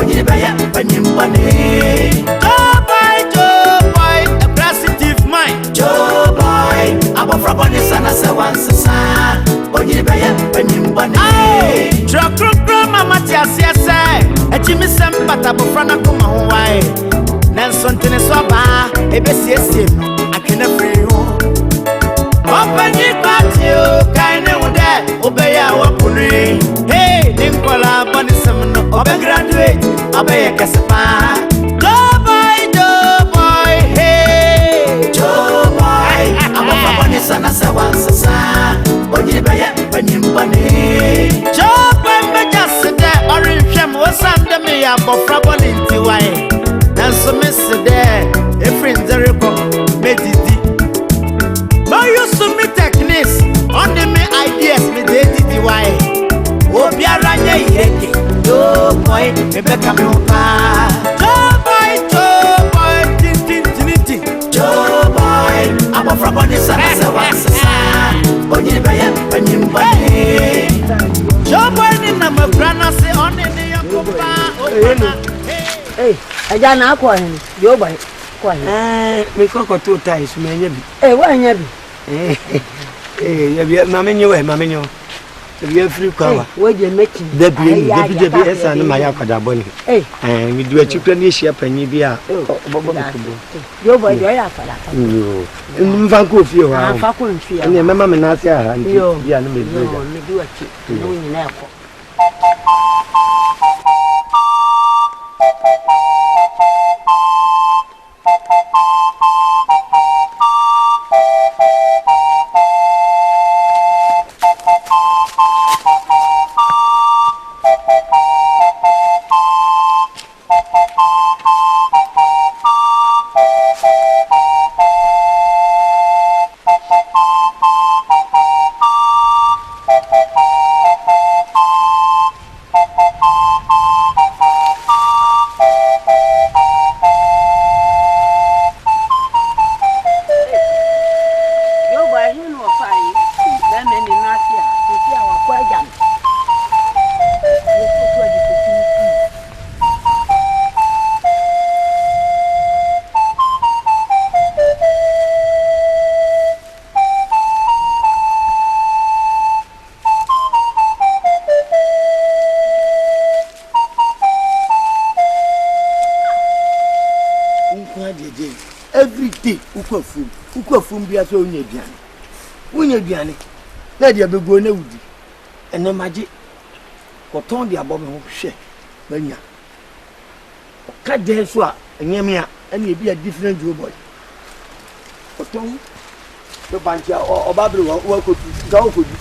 Joe boy, a positive mind. Joe boy, I'm a frabon is an asa once a son. Truck Mama Tias, yes, a Jimmy Sam, but I'm a friend of my wife. Nanson Tenesoba, a BCS, I can free you. Open it back to you, kind of that, obey our pony. Hey, Nicola Bonisam, obey graduate, obey a Casapa. Joe boy, hey, Joe boy, I'm a Bonis and Asa once a son. When you money, Joe, when me just sit there, orange jam was under me, I'm a problem in Twi. And so, Mr. There, a friend, there you go, made it. But you so me techniques, on the me ideas, me did Twi. Oh, be a ranya, Joe boy, me back up your car. Joe boy, Joe boy, I'm a problem in Joe boy, I'm a grana say on the Hey, I got an aqua, Joe boy. Me cocoa 2 times, maybe. Hey, why, Yabby? Mamma, you free cover. Where you making the BS and my Yakadaboni. Hey, and we do a chicken ship and you be a Joe boy, you're for that. You Vanco feel, I'm fucking fear. And your mamma Nasia, and you do a chip, doing an airport. Every day, Ukofum be as only Biani. When you're Biani, let you be going out. And no magic. What on the abominable share, when ya cut the swap, and Yamia, and you be a different Jew boy. What on the bunch or Babylon, what could go with you?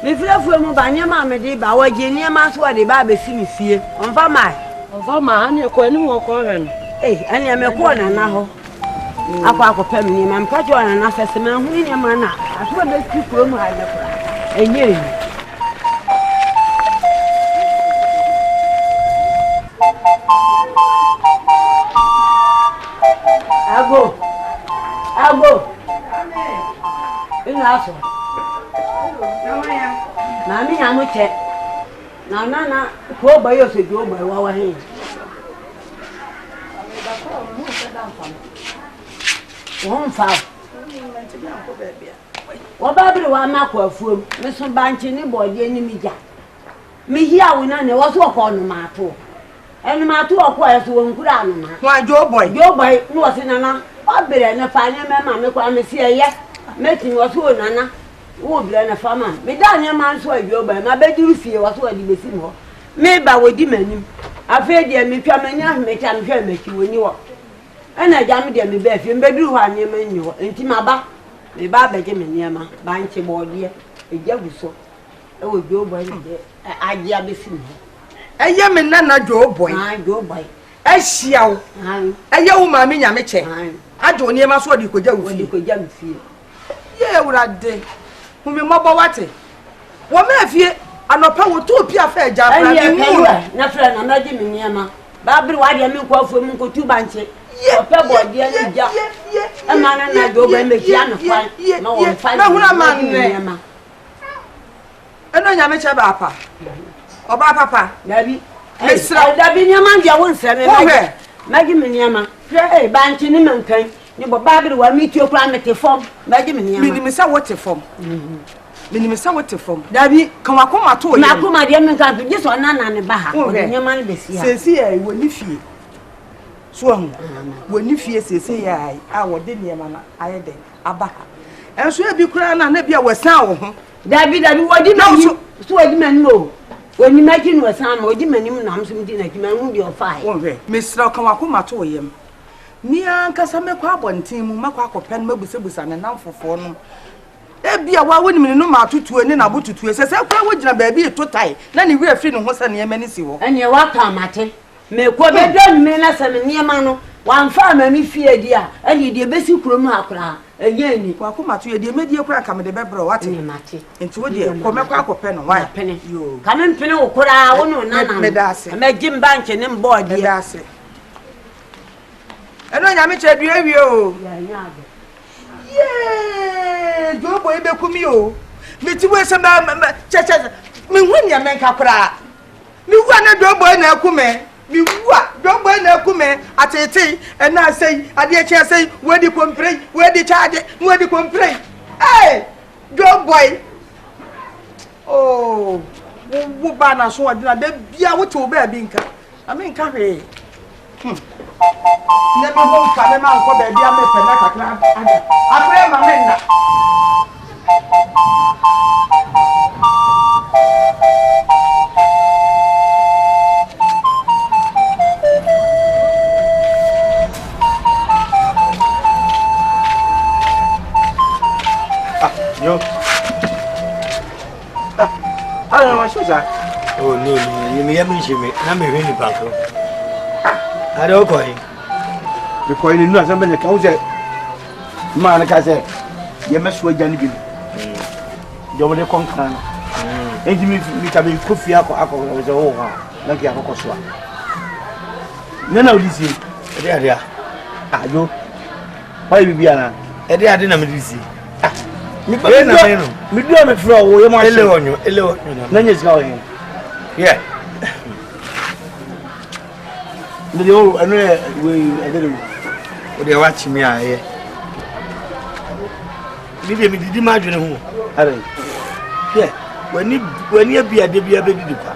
If you have from Banyama, Mediba, or Geniamas, what the baby see me fear. On Vama, and you're going to walk on. Eh, and I'm a corner now. I park a feminine and put you on an assessment. Who in your manner? As well as keep room, I never. And you. I'll go. In the Mammy, I'm a check. Now, Nana, poor boy, you go by our hands. One foul. What Babylon, one mark of food, Mr. Banchini boy, the enemy jack. me here we na was walk on mato. And mato acquires to Ungrana. Why, Joe boy? Joe boy was in an Obbie and a fine mamma, make one see a yes, making was one Nana. Would learn a farmer. Me down your man's way, Joe boy, my bed you see was what you see more. Maybe I would demand him. I feared you, me come and make him make you when you walk. And I jammed them the bed, and bedroom one near menu, and Timaba, the barber Jim and Yama, buying board dear, a jabuso. Oh, Joe boy, I dear be seen. A yaman nana Joe boy, I go by. I see you. A young mammy, Yamiche. I don't near my sword you could do when you could jump see. Yeah, what I did. Whom you mobile what it? What may I fear? I'm not power to appear fair job. No friend, I'm not Jim and Yama. Barbara, why do you call for Munko 2 banches? Yeah, pebble, dear, a man and I go by the piano fight. No one find a man. I know Yamicha Papa. Or Papa, Debbie. Miss Debbie, your man, you won't send me. Maggie Minyama, hey, banking him and kind. You but Barbara will meet your climate form. Maggie Minyama, Miss Water form. Miss Water form. Debbie, come on, to my dear man, just one and a baha. Your man, says here, when you feel. Swung, when you fear, say, I will dinner, man, I had Abaha. And so be crying and maybe I was sound. David, what did you so I didn't know. When you imagine was some or didn't know something like your fire. Mr. Kamakuma to him. Me and Casamaka one team, Macquaco pen mobus and enough for form. There be a woman no matter to and then about to two. Says, I would not be too tight. Then you were feeling what's a near many civil. And you walk on, Martin. Me ko be don me na se me niema no wan fa ma mi fie dia ani de besi krom akra enye ni kwa ko mato ye de me die kura ka me de bebro wate ni mate enti wo de ko me kwa akopɛ no why pene yo ka me mpene wo kura wo no na na me da ase me gim bank ne mbo de da ase eno nya me che dua wie o ya nya ade ye do boy be kumi o me ti we se ma che me hu nya me ka kura me hu na do boy na akume mi wa don boy na kume atete e na sei ade che sei we di complain we di charge we di complain eh don boy oh wo ba na so ade na da bia wo te wo ba bi nka ame nka hwe ne ma ho nka ne ma nko ba bia me pe na kakra ade akre ma me na Yo. I don't know what she's at. Oh, no, you may have mentioned me. I'm a really bad. I don't call him. Because you know somebody can say, man, like I said, you must wait, Johnny. You want to conquer. And you can be coffee alcohol with a whole like you have a cost. None of this is there. I do. Why be Biana? I didn't see. Me do me flow we mo ele onyo na nyezi ka oyin yeah me dey o anu we edere o dey watch me aye me dey me didi ma dwene ho are yeah when you be ade bia be didi kwa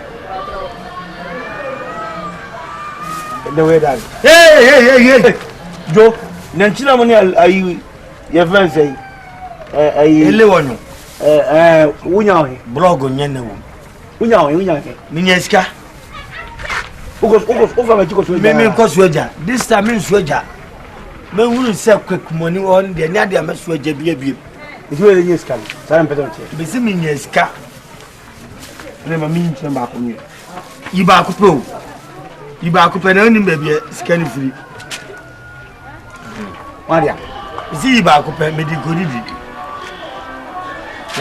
the way that hey jo nanchina mo ni ayi your friend say ele wonyo wunya o blog nyane wo wunya minyeska ugo ma chiko soja me ko soja this time me soja me huru se quick money on de nya de ma soja bia itu ele nyeska sa mpeta nche be se minyeska ne ma min chen ba ko ni iba ko pe na ni be bia scan free wadia zi iba ko pe me di godidi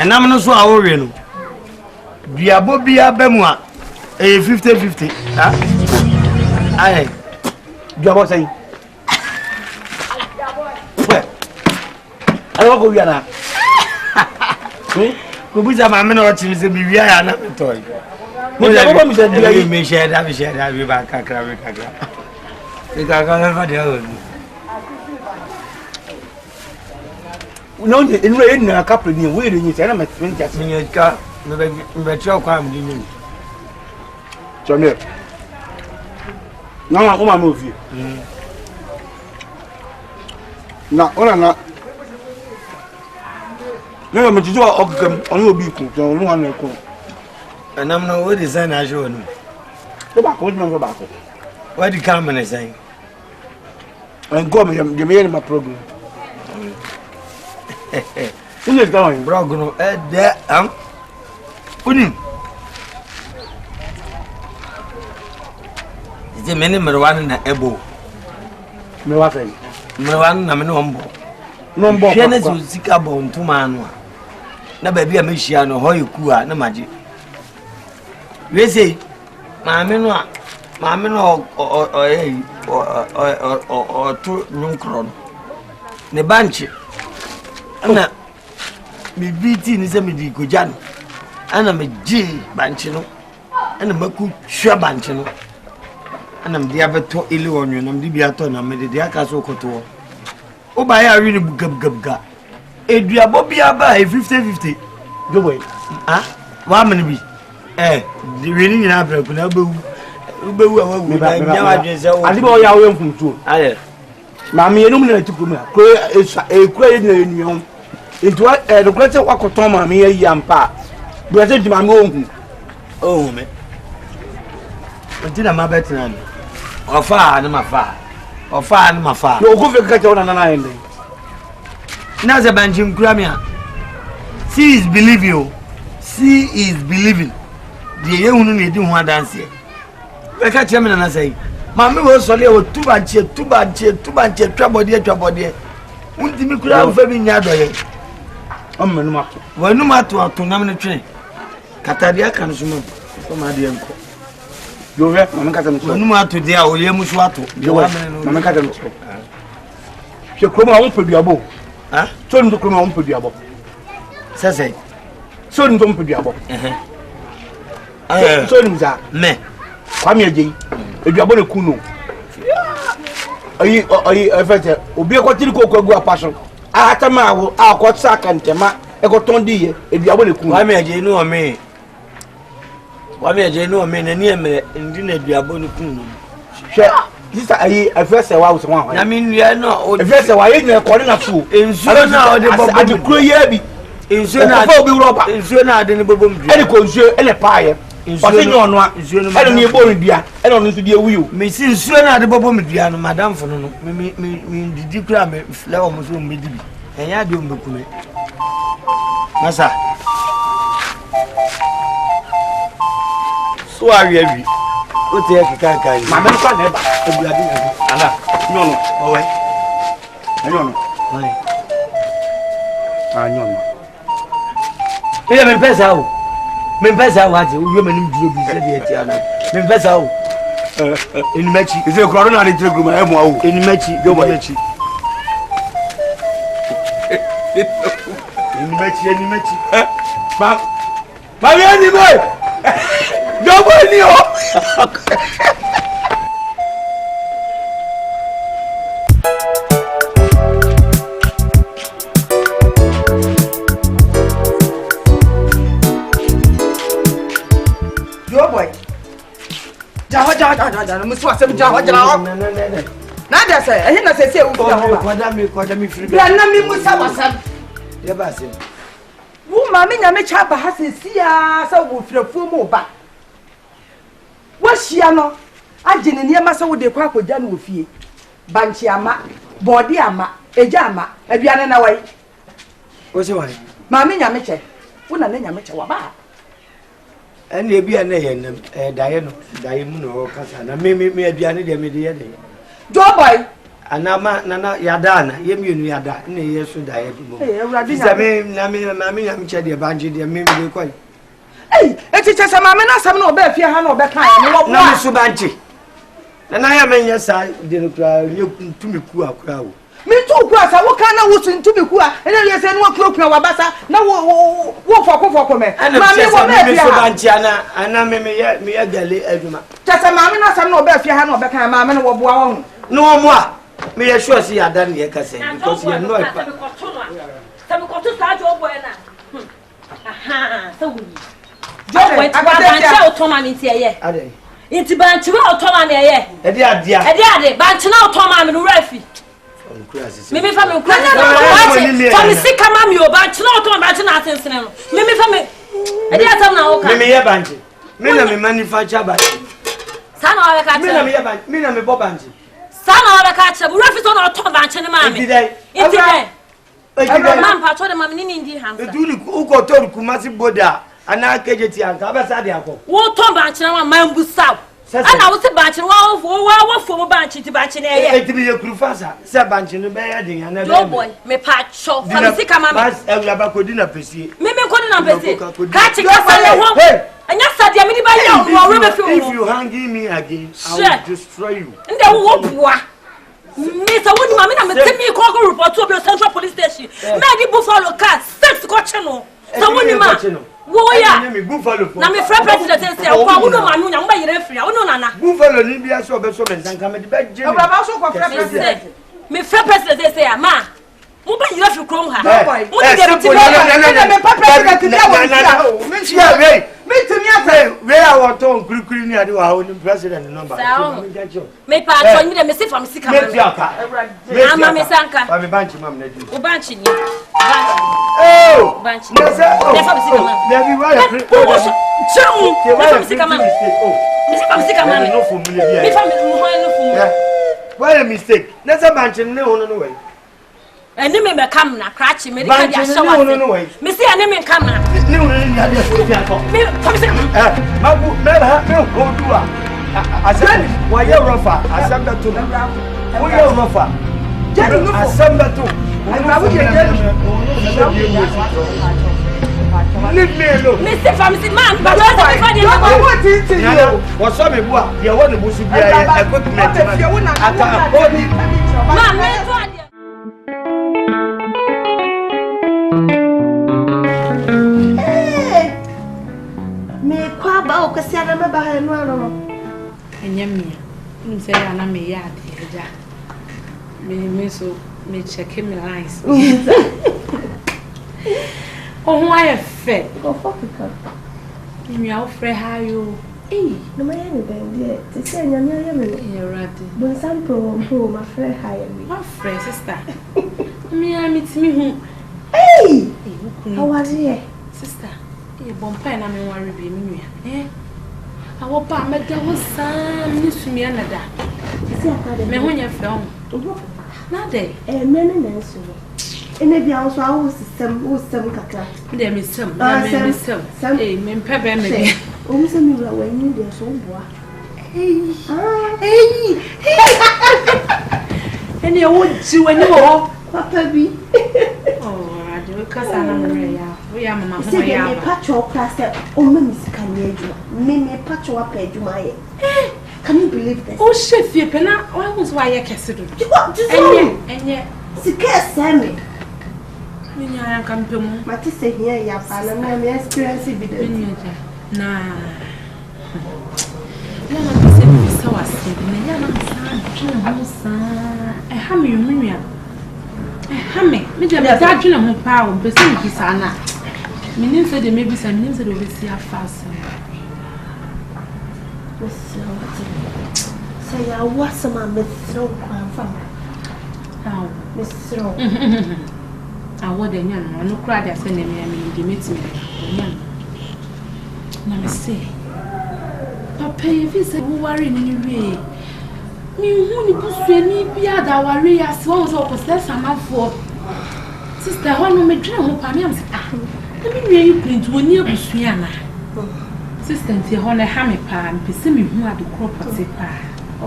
na no so awowe no biabo bia bemu a 50-50 ha ai biabo sai ayo ko wiana ko buza ma me no o chiri se bi wia ya na toy mo ja ko mi se diga yi me share da bi ba kakra be kakra e kakra fa de o no inwe na couple ni we ni se na me 20 asenya ka me be try kwa am ni Tony. Na o ma me ofie. Na ona na. Na me tijo okam onu obi ku, so onu wan ku. Anam no we design ajo no. To ba ko no ba ko. Where the camera is saying? And go me in my program. Who is going? Bro, go there. Uni. Is the many Marwan na ebo? Me wa say. Marwan na me no mbo. No mbo. Hwene so sika bo ntuma anu a. Na ba bia me hia no ho yiku a na maje. We say, maame no to nunkron. Ne banchi. Ana me biti ni se me di gojan. Ana me ji banchi no. Ana maku hwa banchi no. Ana me dia beto ile wonyo na me di bia to na me de aka so koto. O ba ya wi ni gab. Eduabo bia ba 50-50. Go boy. Ah, wa me bi. The winning in Africa, no boo. Ubu, I go ya we from two. Aye. Mammy, you know to come. Is a great name. Into the greater Wakotoma, me a young pa. But I said to my own. Oh, me. Until I'm a veteran. Or far, and my far. Or far, and my far. No, go for catch on an island. Now the Banjim Gramia. See is believe you. See is believing. The young need to want dance here. I catch him and I say, Mammy was only too bad, trouble dear. Wouldn't me crowd for me yard. When no matter to nominate train. Catadia can swim for my dear uncle. You have Mamma no matter today, or Yamuswato. You are Mamma Catam. She come on for the above. Ah, turn to come on for the above. Say, so don't put the above. So, me. Come here, Jay. If you are born a kuno. Are you a better? Obi a quatilco go passion. I had a man, I'll quite sack and tema. I got on dear. If you are born a kuno, I may Jay know me. Why may Jay know me and near me and didn't be a born a kuno? This I first a house one. I mean, you are not. If there's a way in a corner of food, in Zona, the Kuyabi. In Zona, in Zona, the Bobum, and a conjure and a pie. But in your one, I don't need born dear. I don't need to be a wheel. Mrs. Zona, the Bobum, Diana, Madame for no, me, the declare flower mushroom midi. And I don't look me. Massa. So are you? What the heck can my man can't have no, oh, wait. I don't know. I am in Membesa, what you women do be said, Membesa in Mechi is a corona in Mechi, go by Mechi. In Mechi, my enemy. Nobody. Your boy. Jawa. Must some Jawa. Nada say, I didn't say, Quadami free. Nami Musa. Yabasi. Mammy, I chap has a sea, so we'll full back. What's she? I didn't near Massa with the quack with done with you. Banchiama, Bordiama, Ejama, a Biana away. What's your way? Mammy, Yamiche, when I name Yamicha. And you be a name, Diana, or Casana, maybe a Biana de Media. Joe boy. Anama Nana Yadana, Yemun Yada, yes, to die. I'm Chedi Banji, the Mimi quite. Hey, it's just a mamma, some no bear, fear, no better. No, Subanchi. And I am in your side, didn't cry, you to me, poor crowd. Me too, grass, I walk out was in to be poor, and then you said, what cloak now, Bassa, no, walk for me. And I'm Subanchiana, and I'm me a galley, Edma. Just a mamma, some no bear, fear, no better, mamma, or one. No more. Me assure see I done here because you know it. Some got to start your boy now. Aha, so we. Joe, I got to tell Thomas here. Inti banchi wa otoma me ye. Ede adia. Ede ade banchi na otoma me no rafi. Mimi fa me nkura. Fa me sika ma me o banchi na otoma banchi na atensene no. Mimi fa me Ede atam na oka. Mimi ye banchi. Me na me manufacture banchi. Sana wa ka che. Me na me ye banchi. Me na me bo banchi. Sana wa ka che. Bu rafi so na otoma banchi ne ma me. Inti dai. Man pa to de ma me ni ndi hansa. Eduri uko to kumasi boda. Ana kejeti anka abasa de akọ. Wo to banchi na ma mbusaw. Ana wo se banchi wo fo mo banchi ti banchi na ye. Etimi ye kurufasa. Se banchi no be ya de yana. Yo boy, me pa cho. Fa me sika ma me. Bas ewla kodi na pesi. Me kodi na pesi. Ka chi ka fa le ho. Anya sadia me di ba ya wo we be fi wo. If you hang me again, I will destroy you. Nde wo bua. Me sa woni ma me na me temi ko report to the Central Police Station. Me di Buffalo car 6 ko che no. Sa woni ma. Wo ya. Na me friend president say o kwa wo no ma no nya mo ba yere free. Wo no nana. Buffalo ni bia so be so me nsanka me di ba je. O baba so kwa friend president. Me friend president say ma. Mo ba yere free krom ha. Mo di dem ti ba. Me papa president ti awo. Me tia we. Me timi ata. We are what on kurikuri ni ade wa woni president number. Me pa to ni dem me say from sika ma. Me biaka. Ama me sanka. Ba me banchi mam na di. O banchi ni. Banchi. Oh. Banchi. Me say oh. Me from sika ma. Baby why you? Chum. Me from sika ma. Me say from sika ma. No for me bia. Me from mo no for mo. Why a mistake? Na say banchi ne hono no way. Eni me kam na crachi me dey dia shower. Me say eni me kam na. Ne hono ni dia fi akọ. Me from sika ma. Mabu me ha me ho duwa. Asante wa ye rofa asamba to. Wo ye rofa. Jadi no asamba to. Babu je Leave me alone. Me say from sika man, but what if I dey go? What's up me bua? Dia wo ne busu bia equipment man. Aka body. Ma me to ade. Me kwa ba o kasi ada me ba ha no ano. Enyamia. Nse ya na me ya ade ja. Me so me check me lines. Oh why fe? Go for pick. Me ya ofre ha yo. No me ya ni ben dia. Ti se nyamia ya me. Ya rade. Bon sample ma friend ha ya me. My friend sister. Me ya meet me hu. How are you? Sister. E bon pa na me worry be me nua. Awo pa me da wo sam ni sumi anada. Si aka Me hu nya fe on. Na de. Me na so. Ene bia so awu system kakra. De me sam, na me sam. Me mpa be me. O mi se mi wura wani de so boa. Ene wo ji wani wo. Papa bi. We kasa na mre ya. We ya mama ho ya. ya. Me pacho class o me misika ni adwuma. Me pacho wa pa adwuma ye. Can you believe this? Oh chef ye pena, why was why ya kese do? Enye. Sika same. Me nya ya kampemu. Mati se here ya pa na me experience bi de. Na. Ya na se mi so wase. Me ya na sa ho sa. Ha me yumua. Me dem da dwene ho pa o be se mi bisa na menim se de me bisa menim se de obesi afase say ya wasama mesro kwan fam mesro awo de nya no kura de se ne me de metimi nya na me se papa e visa wo ware ni wie mi hu ni busuani bia da ware ya se wo so ko se samafo sister hono me dwene ho pa me am se na me wie print woni abusua na sister nti hono ha me pa mpese me hu ade property pa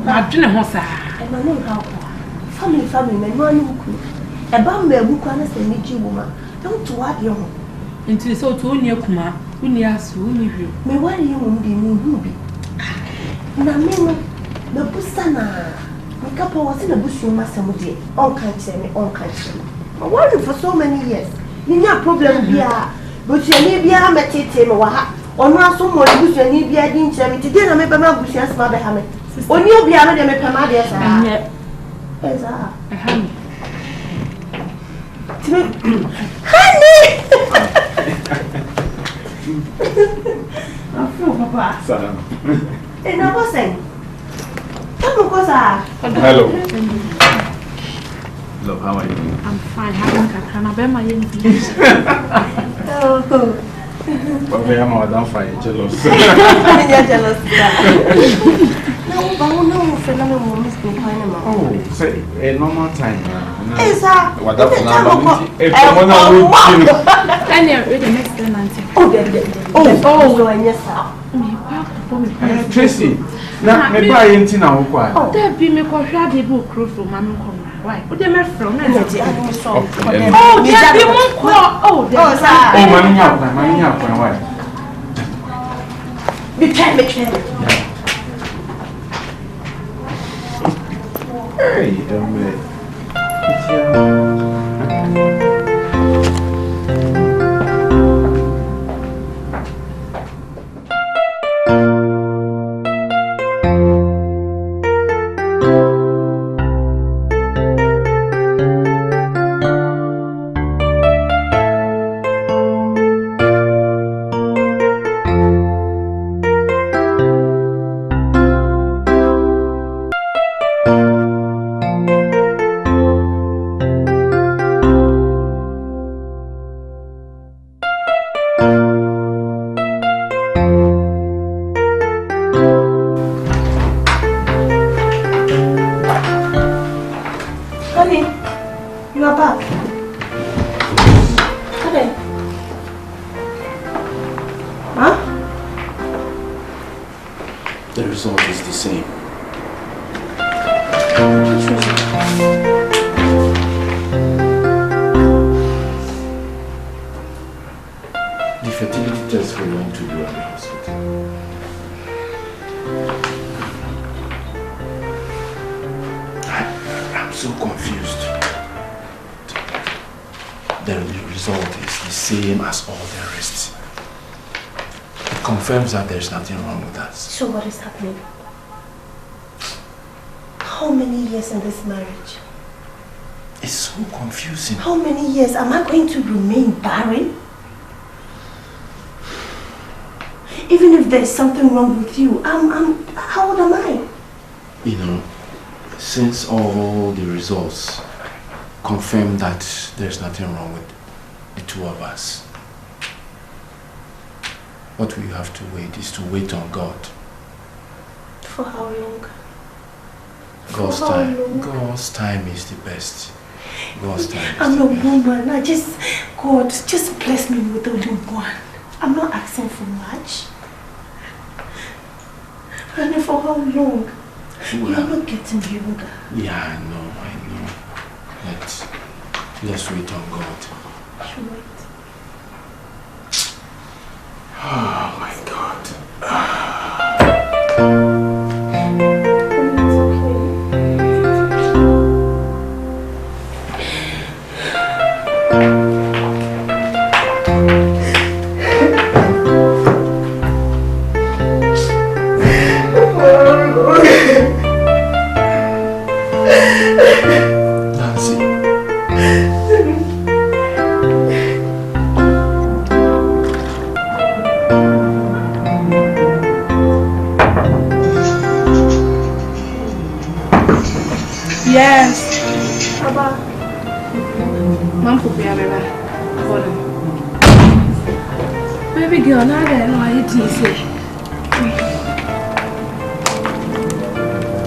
ma dwene ho sa e ma no ha ko family me no anu ku e ba me abuku ana se me ji wo ma don to wa de ho nti so to oni akuma oni aso oni hwe me ware yi wo bi me hu bi na me no na busana me kapa wasi na busu ma samudi on kan me I worried for so many years. You have problem bia but you need bia metete me wa ha ono aso mo busu ni bia di nche me tide na me be ma busu asma be ha me oni obia me de me pema de sa eza honey Afro papa salam And I was saying, hello. Love, how are you? I'm fine. How are you? But I don't find jealous. You're jealous. No, Oh, say a normal time. What the Tracy, now maybe I ain't now. Oh, there be me quite a book crew from Mamma. Why? What am I from? Oh, there be one call. Oh, money out, why? Be careful. Hey, The result is the same. The fertility test belong to you at the hospital. I'm so confused. The result is the same as all the rest. It confirms that there's nothing wrong with us. So what is happening? How many years in this marriage? It's so confusing. How many years am I going to remain barren? Even if there's something wrong with you, how old am I? You know, since all the results confirm that there's nothing wrong with the two of us, what we have to wait is to wait on God. For how long? God's time. God's time is the best. God's time. I'm a woman. God, just bless me with only one. I'm not asking for much. And for how long? You're not getting younger. Yeah, I know. Let's wait on God. Should wait. Oh my God. Yes. Baba. Mom could be a baby girl, now I know I eat easy.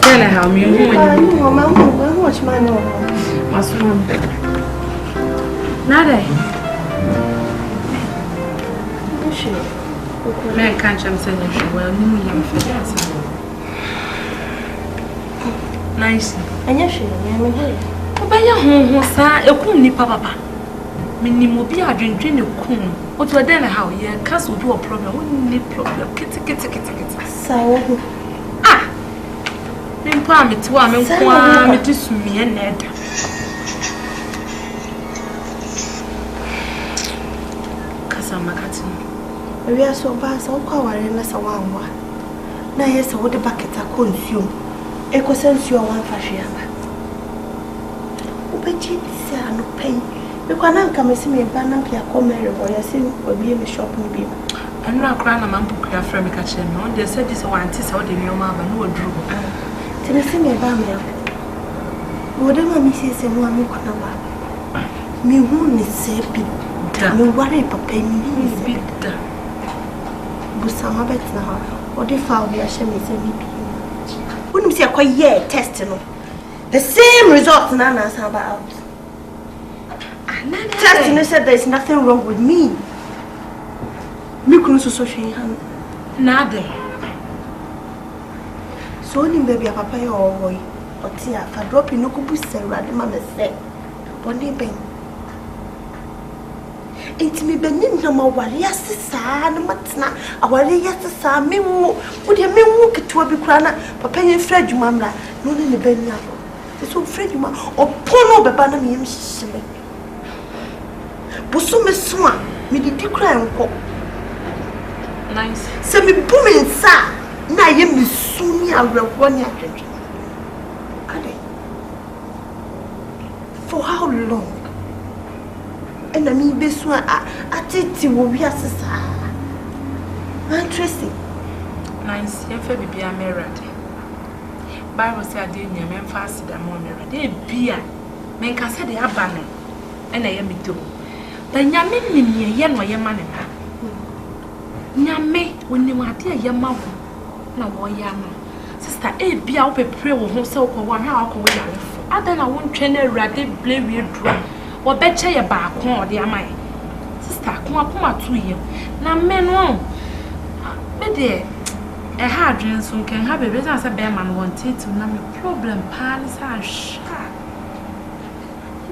Tell her how me Watch my mom. What's wrong? Nada. Man can't jump saying you well, you young figures. Nice. And yes, I'm here. But your home, sir, a coon nipper, papa. Minimo be a drink a coon. What were then how ye cast will do a problem? Wouldn't need problem. Kitty. So, then palm it to me to me and Ned. Casamacati. We are so bad, so power unless a one. Now, yes, what the bucket are consumed. Echo sends you one fashion. Obey, no pain. Because I'm coming to me and Panamia come here or I see will be in the shop maybe. I'm not crying a man book from me catching on. They said this one is how the new mama no drew. Tell us me about me. Whatever Mrs. and one me could not. Me won't say big. Me worry papa me is big. Busama bet now. What if I'll be ashamed of me? Wouldn't see a quiet test, you know. The same result Nana is about. Testing said there's nothing wrong with me. Me couldn't so hand. Nada. So only baby a papa or boy or tia for dropping no could say rather mamma said. One day bang. It's me benin no more yes son matna our yes son me would you mean walk to a big crana papa and Fred mamma no in the benny apple. So Fred or pono bebana me shimmy. Busu me swan, me did you cry and nice. Send me booming, sir. Now you miss soon. I will 1 year. For how long? And I mean, this one, I think you will be a sister. Interesting. Nice. If I be a married. Bible said, I didn't mean fast the more married. They be a man can say they are banner. And I am it too. The yamin in your young man. Nyame when you are dear your mother. No more yama. Sister, a be out a prayer with so one how can we have? I don't know one trainer rather blame you drum. Or betcha your back on the amai. Sister, come up to you. Now, men won't. But dear, a hard dream soon can have a reason as a bear man wanted to name a problem. Palace are sharp.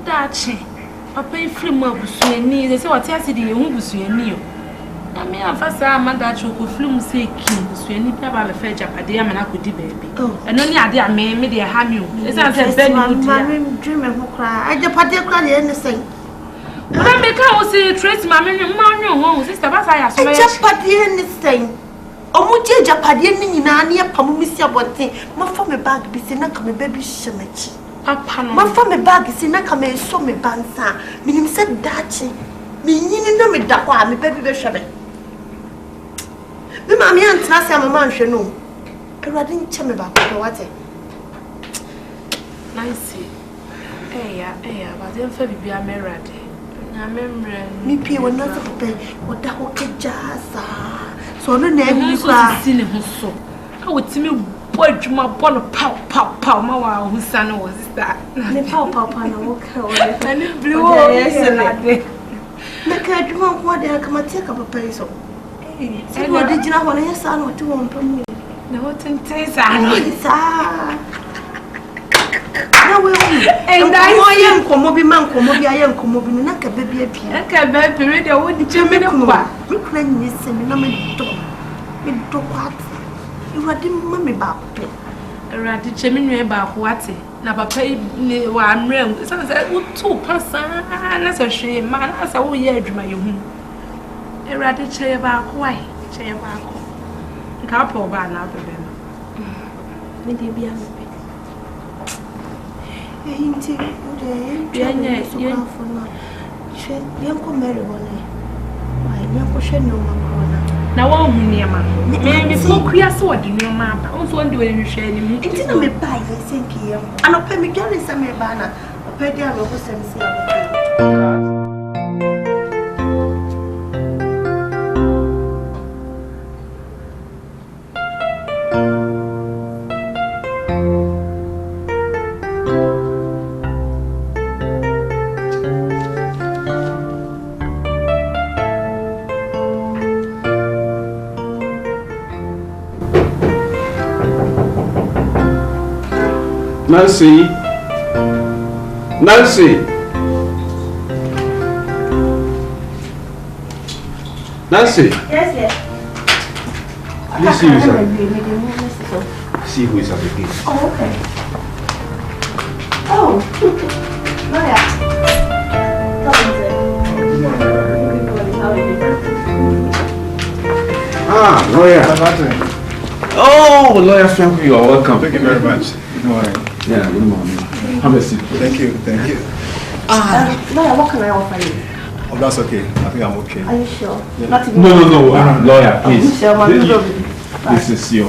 That's it. Papa, flim up with your knees. They say what I said you won't be your knee. I mean, I first saw my dad who flew say king, so you need to have a fair job at the and I could do baby. Oh, and only idea may me dear ham you. It's not a very good dream and cry. I just put your cry anything. But I make out say trace my man, sister, but I just put anything. Oh, Mutia Japadian in Ania Pamumisia one thing. My family bag be seen come a baby shimach. My family bag is in a come so me bansa. Meaning said dachi. Meaning no me dakwa, me baby shabby. Me mammy and Tassia, my man, she know. I didn't tell me about what it. Nice. But then for be a married. I remember me pay when not to pay what the whole jazz. So no name you seen him so. I would see me boy to my ball of pow, my wow, whose son was that. The pow, and it blew yesterday. Make a drum what they come and take up a peso. And what did you know when I saw what you want from me? The what in taste, I know it's no, and I am Comobi man, Comobi, I am Comobi, like a baby appear. Like a baby, I wouldn't tell me no more. We couldn't listen, no, me do what? You had the mummy back. A ratty chimney about what? Never paid me one realm. It's not 2 persons. That's a shame, man. That's a weird my home. A ratty chair about why? Chair back. A couple of bad out of them. Maybe be a now, one near man. Maybe so queer sword in your map. Also, one doing you share him. It's in a me buy, I think here. And I'll pay me carry some banner. I'll pay the other person. Nancy. Nancy. Nancy. Yes, yes. Please see who is at the gate. See who is at the gate. Oh, okay. Oh, Lawyer. Ah, lawyer. Oh, lawyer Frank, you are welcome. Thank you very much. Good morning. Yeah, good morning. Have a seat. Thank you. Lawyer, what can I offer you? Oh, that's okay. I think I'm okay. Are you sure? Yeah. Not even No, lawyer, please. This is your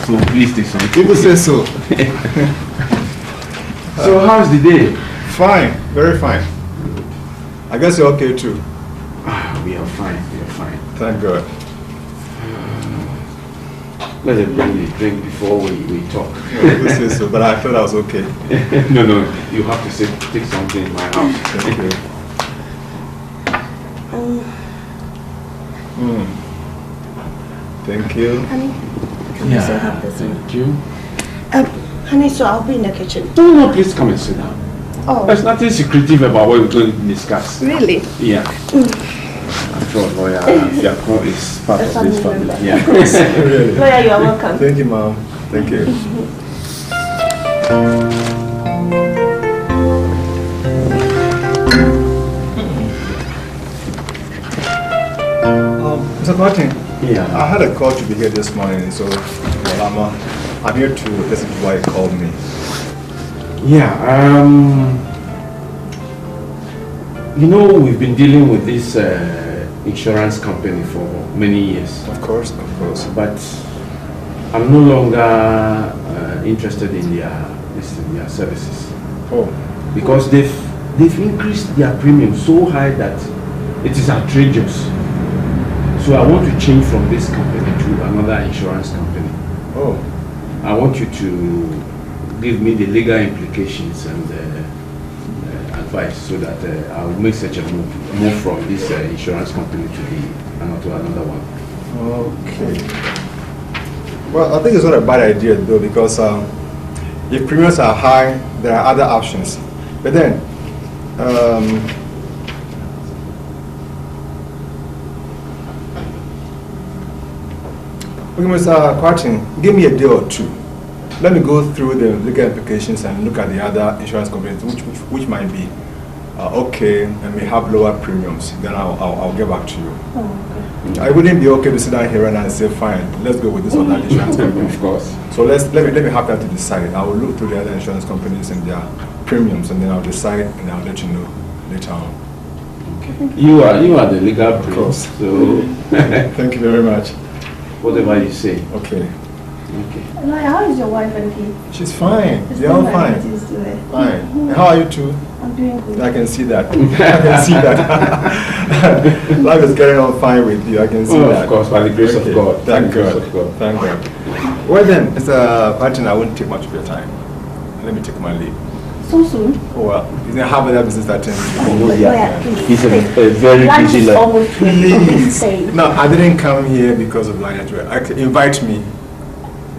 so please take some. People say so. So how's the day? Fine, very fine. I guess you're okay too. We are fine. Thank God. Let's bring the drink before we talk. People say so, but I thought I was okay. No, you have to take something in my house. Thank you. Thank you. Honey, can you still have this? Thank you. Honey, so I'll be in the kitchen. No, please come and sit down. Oh. There's nothing secretive about what we're going to discuss. Really? Yeah. I'm sure lawyer Fiako is part of this family. Yeah. Really? Lawyer, you are welcome. Thank you, Mom. Thank you. Mr. Martin. Yeah. I had a call to be here this morning, so I'm here to listen to why you called me. Yeah. You know, we've been dealing with this insurance company for many years. Of course. But I'm no longer interested in their services. Oh. Because they've increased their premium so high that it is outrageous. So I want to change from this company to another insurance company. Oh. I want you to give me the implications and advice so that I will make such a move from this insurance company to another one. Okay. Well, I think it's not a bad idea though, because if premiums are high, there are other options. But then, okay, Mr. Quartin, give me a day or two. Let me go through the legal implications and look at the other insurance companies, which might be okay and may have lower premiums. Then I'll get back to you. Oh, okay. I wouldn't be okay to sit down here and say, fine, let's go with this other insurance company. Of course. So let me have time to decide. I will look through the other insurance companies and their premiums, and then I'll decide and I'll let you know later on. Okay. You are the legal prince, so thank you very much. Whatever you say. Okay. Lawyer, how is your wife and kids? She's fine. They're all fine. Fine. And how are you too? I'm doing good. I can see that. I can see that. Life is getting on fine with you. I can see that. Of course, by the grace of God. Thank God. Thank God. Well then, Mr. Martin, I won't take much of your time. Let me take my leave. So soon? Oh well, he's gonna have other business that time. He's a very busy man. Please. No, I didn't come here because of Lion. Invite me.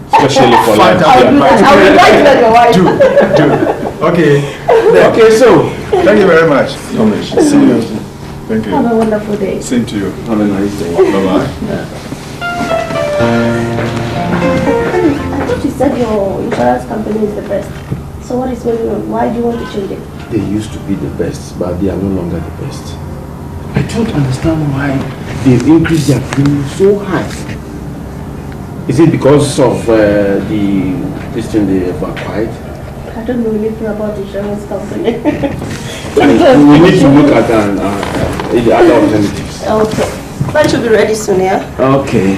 Especially for Lion. I would like your wife. Do. Okay. Okay, so. Thank you very much. See you. Thank you. Have a wonderful day. Same to you. Have a nice day. Bye-bye. I thought you said your insurance company is the best. So what is going on? Why do you want to change it? They used to be the best, but they are no longer the best. I don't understand why they've increased their premium so high. Is it because of this thing they have acquired? I don't know anything about the insurance company. We need to look at the other alternatives. Okay. That should be ready soon, yeah? Okay.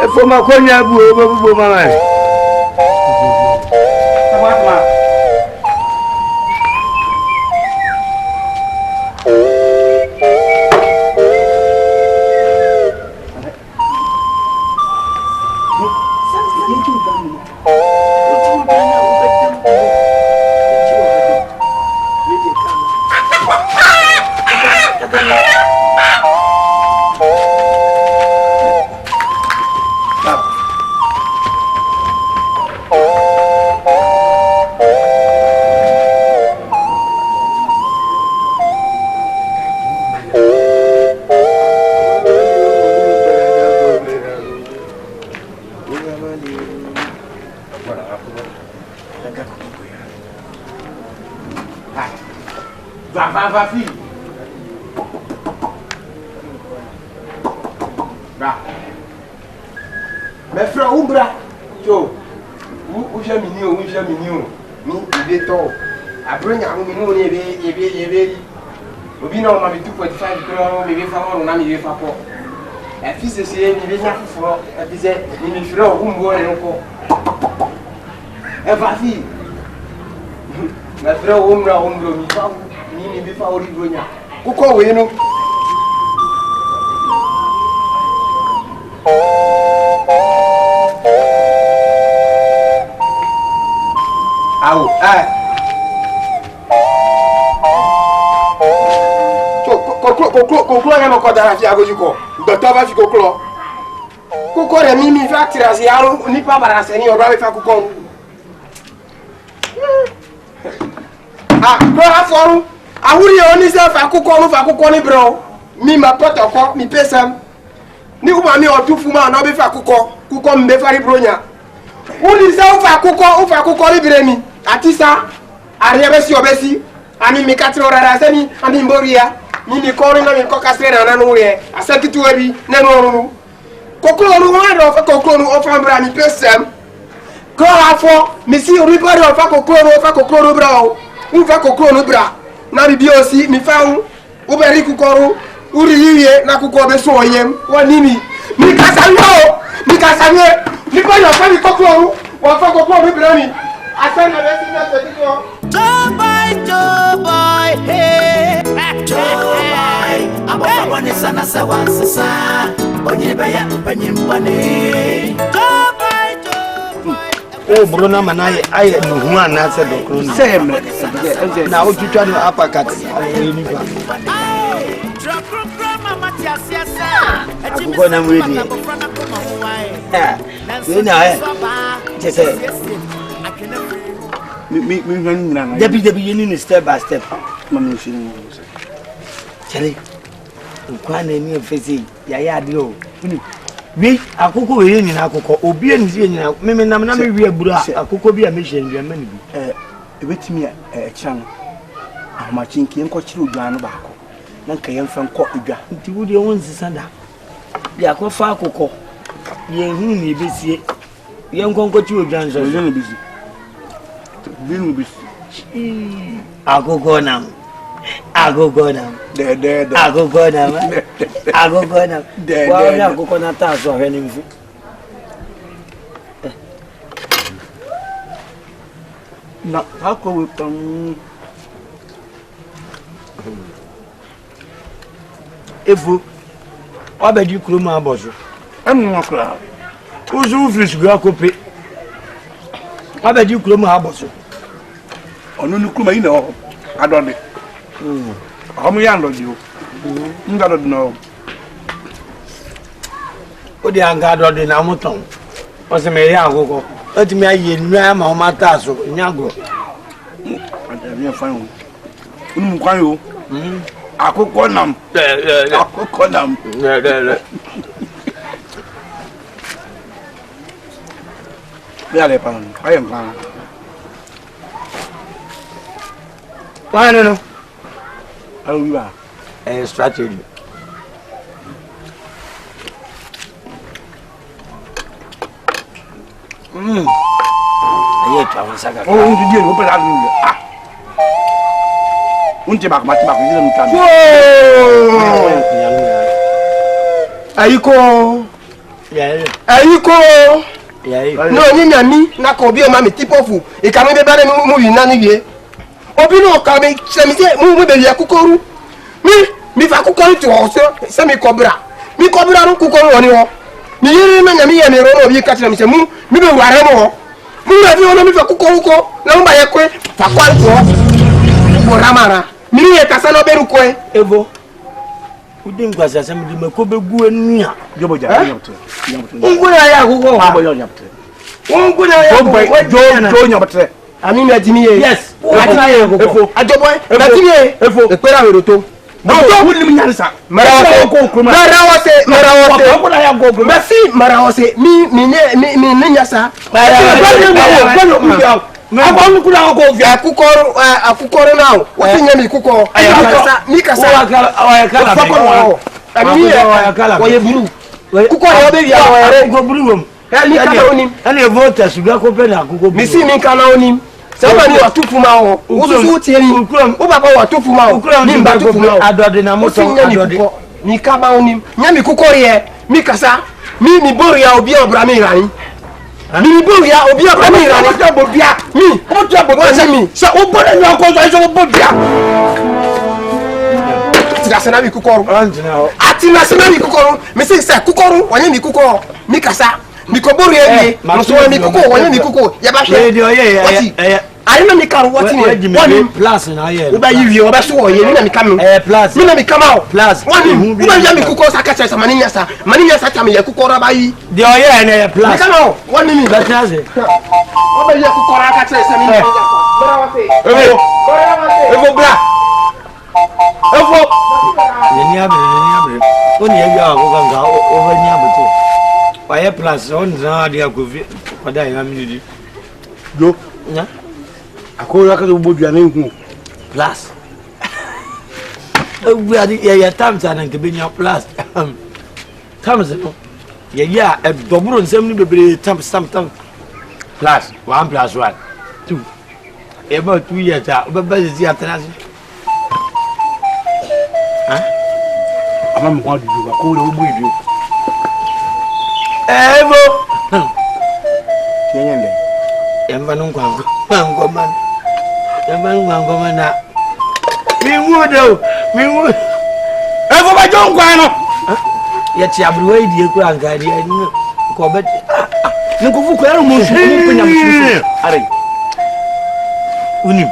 Efo makonya bu mama. Afafi. Bra. Me fra ubra. Yo. Wo hwe mi ni o, wo hwe mi ni o. Mi ebe to. Abronya ho mi no ne ebe. Obi na o ma bi 2.5 kilo mi be fa ho na mi be fa po. E fi se se mi be nya fufuro. E bi se mi fira o humbo ne nko. E fa fi. Na fira o humro mi fa ni be fa o ri bronya. Kuko we no. Au, koklo ya mo ko dara fi agoju ko gbo to ba fi koklo re mi factory as yaro ni pa bara se ni o ba fa kokko bro aforu awuri o ni se fa kokko ni bro mi ma potoko mi pesam ni ko ma mi o tufu ma no be fa kokko mbe fari bronya uni se o fa kokko ni bire mi atisa ariebe si obesi ami mi katro rara se ni ami mboria ni kọrin na mi ko kasre na nanu ye asakitu ebi na no koklo ru wa do fa koklo nu o fa bra mi pesem ko afọ mi si ori bari o fa koklo ru bra o u fa koklo nu bra na bi osi mi fa u beri kukoru uri yiye na kuko be so yem wa nimi mi kasanyo mi ko yo fa mi koklo ru wa fa koklo ru bra mi asan na be si na se tiko Joe boy, hey, Joe boy. I'm a one is an asa once a son. Only by a penny money. Joe boy. Oh, Bruno, man, I know one answer the same. Now, you try to uppercut. I'm going to read it. Just say. Debbie, you need step by step. Charlie, you can't name face. Yaya, deal. We are cocoa in Akoko, obedience in Memena, we are Bura, a cocoa be a mission, your many. Wait me a channel. I'm matching King Cochu Jan Baco. Nanka from Cotuga. It would your own Sanda. Yako Faco. Ye whom you be see. Young Concochu Jans are very busy. I go now. I go now. I go now. Well, I go on a task or anything. Not how go with them. If you, I bet you crew my boss. I'm not crowd. Who's ruthless girl copy? I bet you crew my boss. Onu kuma ina ho adode omu ya ndo jiwo nga do no odi anga adode na muton o se me ya agogo o ti me aye nu ma o ma ta so nyago ade mi fa yo unu kwan yo akoko nam ya le pa ayen pa. Why no? How we are? A strategy. Aye, I was a oh, you didn't open that window. Unti back, you didn't come. Ayuko. Yeah. Ayuko. Yeah. No, ni na ko bi o ma mi tipofu. E ka mi be bare mu wi na ni wie. Obi no ka me se mi se mu be ya kukoru mi fa kukoru ti o se mi kobra ru kukoru oni ho mi yiri na nyami ya mi ro obi ka tira mi se mu mi be ware mo mu na bi ono mi fa kukoru ko na mba ye kwe fa kwa ko bo ramara mi ye kasa no be ru ko evo udin kwasa se mi di me ko be gu enu a joboja nyamte nguna ya kuko wa bo nyamte nguna ya jo nyamte ami mi adimi ye yes ati ye go ajoboy ati ye efo epera weroto Marawa se mi nyasa Akon kula ko fi akukoro now. What in yemi kuko? Mikasa. Ayakala. Ayakala. Oye buru. Kuko yo be ya oyere ko buru wom. Mikana onim. Ani voters ga ko pena kuko. Misi mikana onim. Somebody wa tufuma ho. Ususu tieni. Ubaba wa tufuma ho. Nimba tufuma ho. Adode na moto adode. Mikaba onim. Nyami kuko ye. Mikasa. Mi bori ya obi obrami ran. Mi bori ya obi obrami ran. Ojo bobia. Mi. Ojo bobia mi. So obore ni akọ so bobia. Atina mi kukoro. Antina. Atina sina mi kukoro. Me say kukoro, wanye mi kukoro. Mi kasa. Mi kobori ye. No so mi kukoro, wanye mi kukoro. Ya ba hwe. Ye. Ayi na mi karo what ni. One plus na ye. Uba yiwi oba so ye, ni na mi kame. Plus. Mi na mi kama o. Plus. One. Uba ya mi kukoro saka chesa maninya sa. Maninya sa tami ye kukoro ba yi. De oye na plus. Mi kama o. One mi. Ba chase. Oba ye kukoro aka chesa mi. Bora wa fe. Evo bra. Evo. Ni abre. Oni ye ya ko ganga o ba nya buto. Wa ye plus on na de akofi. Oda ya mi di. Jo. Nya. Akora ka do bodua na nhu. Plus. We are ya times and ke benya plus. Times no. Ya e doburo nsem ni bebre times. Plus 1 plus 1 2. About 2 years ba zi atanasi. Ama mo kwa dudu ko le obu idu. Evo. Kenyende. Yamba nungwango. Ngoma. Yamba nungwango mana. Miwu. Evo ba jongwano. Ya ti abruwe die ko angari ani ko bet. Nkufu ko yaro mo su mo penya mo. Are. Unim.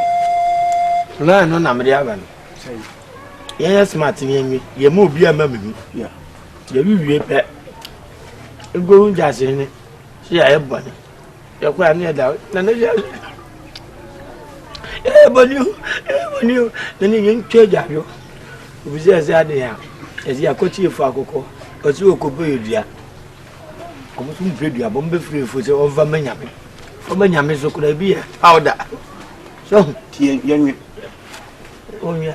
La no na me dia ba no. Yeah, smart in ye mo bi ama me. Yeah. Ye wiwie pe. Ego hunja se ni. Si ya ebo ni. Ye kwa ni da. Na na ya. Ebo ni. Na ni yin twaja yo. Obi se ade ya. Ezi akoti efu akoko. Osi okobo edua. Komo su mfe dua bo mbe free fo se ova manyame. Ova nyame so kura bi ya. Powder. So Tie yenwe. Onya.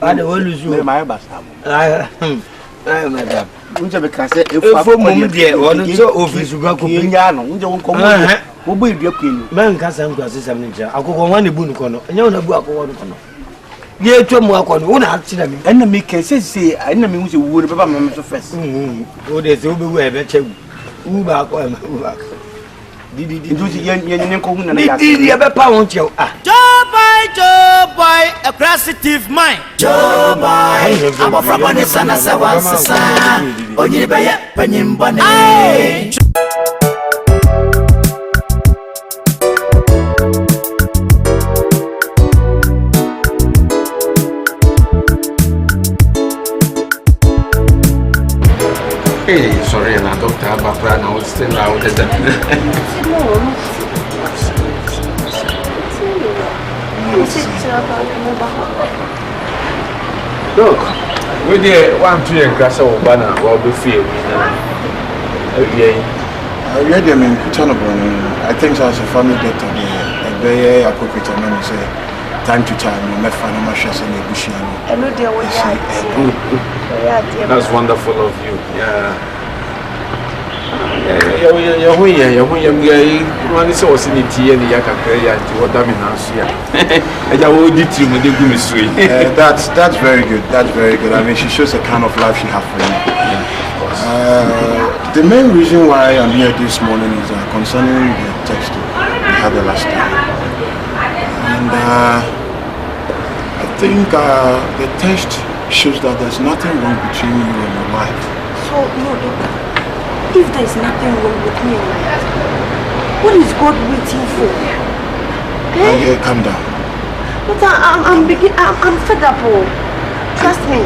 Ada woluzu Me mai basam. Madam. Unje be kase Efo mum de wono so office gwa ko nya no unje won komo. Wo bo edua kwenu. Man kasa nkwa sesam nja. Akoko wan ne bu nko no. Enya wona bu akoko nko no. Ye twam akoko no. Wona atira mi. Enna me kan se enna me hu se wo be ba me so first. O de se wo be wo e be chewu. Wu ba akoko ma wu ba. Didi Nduji yen ko hu na ya. Didi e be pa won chewu. Joe boy, a creative mind. Joe boy, I'm a from the sun as I was a son. Only by a penny bonnet. Hey, sorry, and Dr. Bafra now still out of that. Look, we did 1 2 and grass over banner while the field. I read them in Kutanabon. I think as a family doctor, they are quick to me say time to time, my final machines in the bush. That's wonderful of you. Yeah. That's very good. That's very good. I mean, she shows the kind of life she has for you. The main reason why I'm here this morning is concerning the text we had the last time, and I think the text shows that there's nothing wrong between you and your wife. So, no, doctor. If there is nothing wrong with me and my husband, what is God waiting for? Okay, calm down. But I'm fed up. Trust me.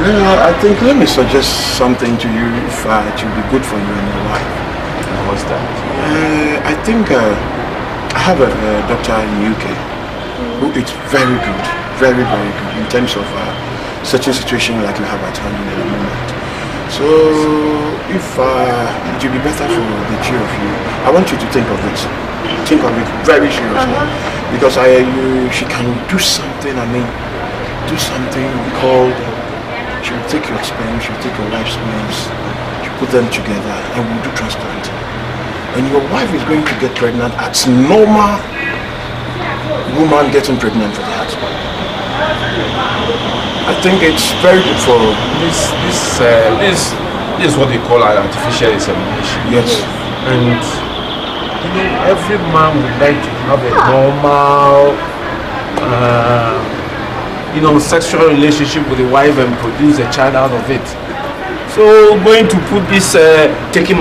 Yeah, I think let me suggest something to you if it will be good for you and your wife. What's that? I think I have a doctor in the UK who is very good, very good in terms of such a situation like you have at home at the moment. So if it will be better for the two of you, I want you to think of it. Think of it very seriously. Because she can do something, do something called, she will take your sperm, she will take your wife's sperms, she will put them together, and we'll do transplant. And your wife is going to get pregnant as normal woman getting pregnant for the husband. I think it's very good for this is what they call an artificial insemination. Yes. And every man would like to have a normal sexual relationship with a wife and produce a child out of it. So going to put this taking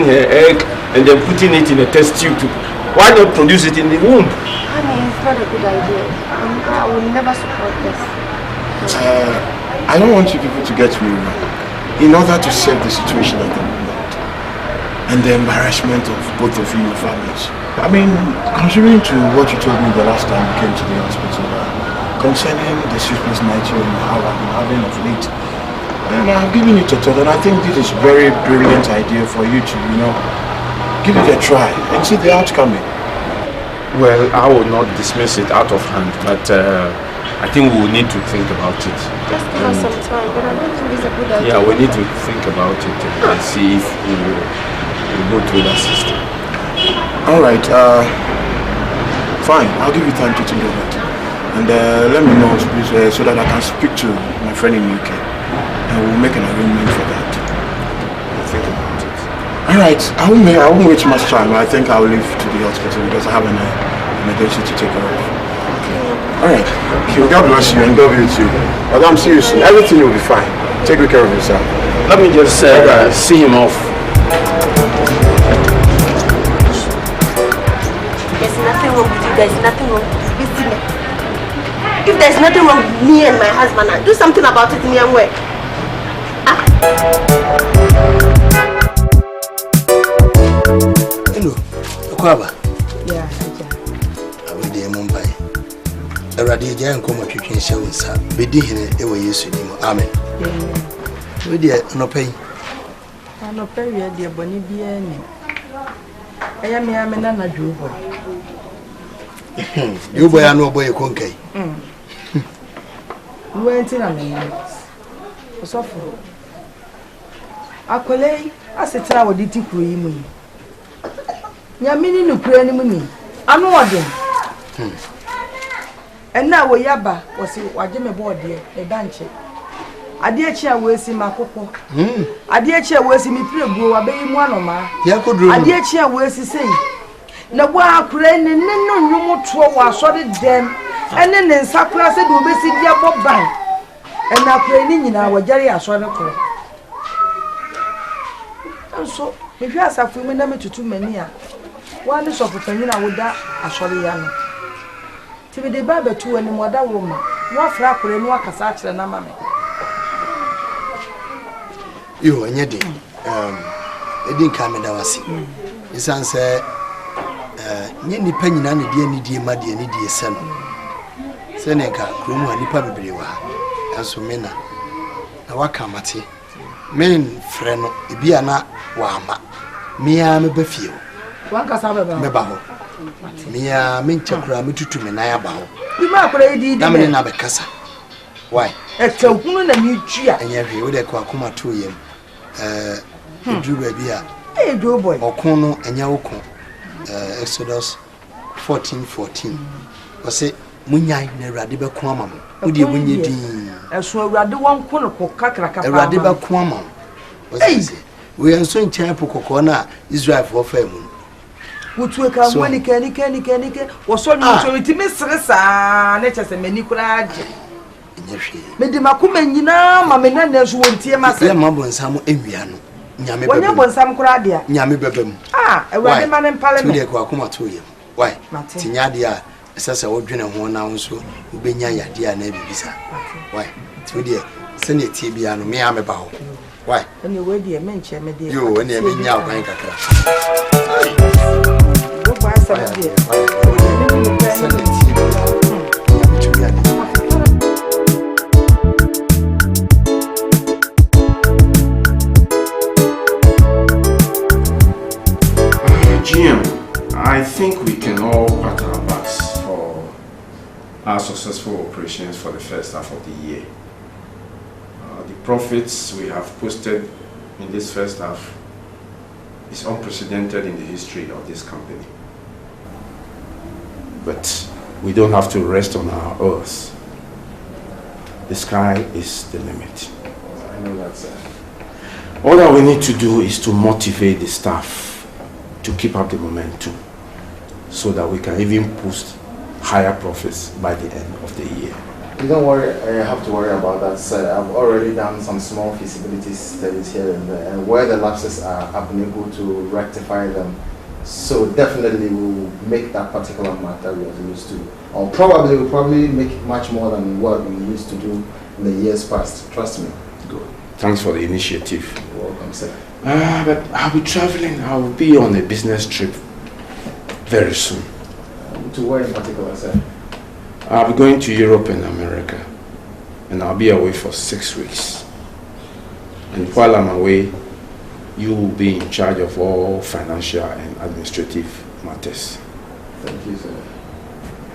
her egg and then putting it in a test tube, why not produce it in the womb? Honey, it's not a good idea. I will never support this. I don't want you people to get me wrong. In order to save the situation at the moment and the embarrassment of both of you families, considering to what you told me the last time you came to the hospital concerning the sleepless night you have been having of late, and I've given it a thought, and I think this is a very brilliant idea for you to, give it a try and see the outcome. Well, I will not dismiss it out of hand, but I think we will need to think about it. Just give us some time, but I don't think it's a good idea. Yeah, we need to think about it and see if we will go through that system. Alright, fine, I'll give you time to think of it. And let me know, please, so that I can speak to my friend in UK. And we'll make an arrangement for that. Think about it. Alright, I won't wait too much time. I think I'll leave to the hospital because I have an emergency to take care of. Alright, God bless you and God be with you. Madam, see you soon. Everything will be fine. Take good care of yourself. Let me just see him off. There's nothing wrong with you. There's nothing wrong with you. If there's nothing wrong with me and my husband, do something about it, me and work. Hello, Kwaba. Yeah, Abudi Mumbai. Eradi Jan Koma Chicken Shawsa, Bidi Hine, Ewa Yesu Nimo. Amen. We dear no pay. I no pay, dear Bonnie Biani. I am Yamana Juba. You boy, I know boy, Conke. We went in a minute. So, I collect as a tower did to me. Yamini no pray money. I know what them. And now we yaba was what Jimmy board here, a bench. I dear chair will see my cocoa. I dear chair will see me pray go a baby one of my. I dear chair will see. No, why crane and no more trouble, sorted them. And then Sakura said, we'll be sitting here for bank. And now praying in our Jerry as well. And so, if you ask a few minutes to too many, one is of a penny, I would die a sorry young. To be the barber two and more that woman, one frack and one cassach and a mammy. You and your day. It didn't come in our sea. His answer, Yenny penny and the dear muddy and dear son. Seneca, Krumu and Nipa Biwa, and so mena. Now, what come at it? Men, friend, Ibiana, Wama, Mia Mebefio. One cassava, Mebaho. Mia Minchakra, Mutu Menaya Bao. You might play the Namen Abacassa. Why? It's a woman and you cheer. And yet, we would Kwakuma 2 years. Drew Babia. Hey, do boy. Okono and Yaoko. Exodus 14:14. Was it? Munyai ne radiba kwama mo odi munye din eso awrade won kono ko kakraka pa radiba kwama wose we enso nchan pokoko na Israel for fam wutu ka wani kanike woso nyu so mitimi sresa na chese mani kura age nyehwe medi makoma nyina ma mena na so wontie ma se ma bonsam enwia no nyame bebem wonya bonsam kura dia nyame bebem awrade ma ne mpale me tude ko akoma to yem why tinyade a sasa wodwene ho na nso ubenya yade a na bibisa why tude sene tie bia no me ameba ho why ene we die menche me die yo ene me nya kwan kakra wo ba sa me die sene tie bia nyame tuyade operations for the first half of the year. The profits we have posted in this first half is unprecedented in the history of this company. But we don't have to rest on our oars. The sky is the limit. I know that, sir. All that we need to do is to motivate the staff to keep up the momentum so that we can even post higher profits by the end of the year. You don't worry, I have to worry about that, sir. I've already done some small feasibility studies here and there, and where the lapses are, I've been able to rectify them. So definitely we'll make that particular mark that we are used to. Or we'll probably make much more than what we used to do in the years past. Trust me. Good. Thanks for the initiative. You're welcome, sir. But I'll be traveling. I'll be on a business trip very soon. To where in particular, sir? I'll be going to Europe and America, and I'll be away for 6 weeks. And while I'm away, you will be in charge of all financial and administrative matters. Thank you, sir.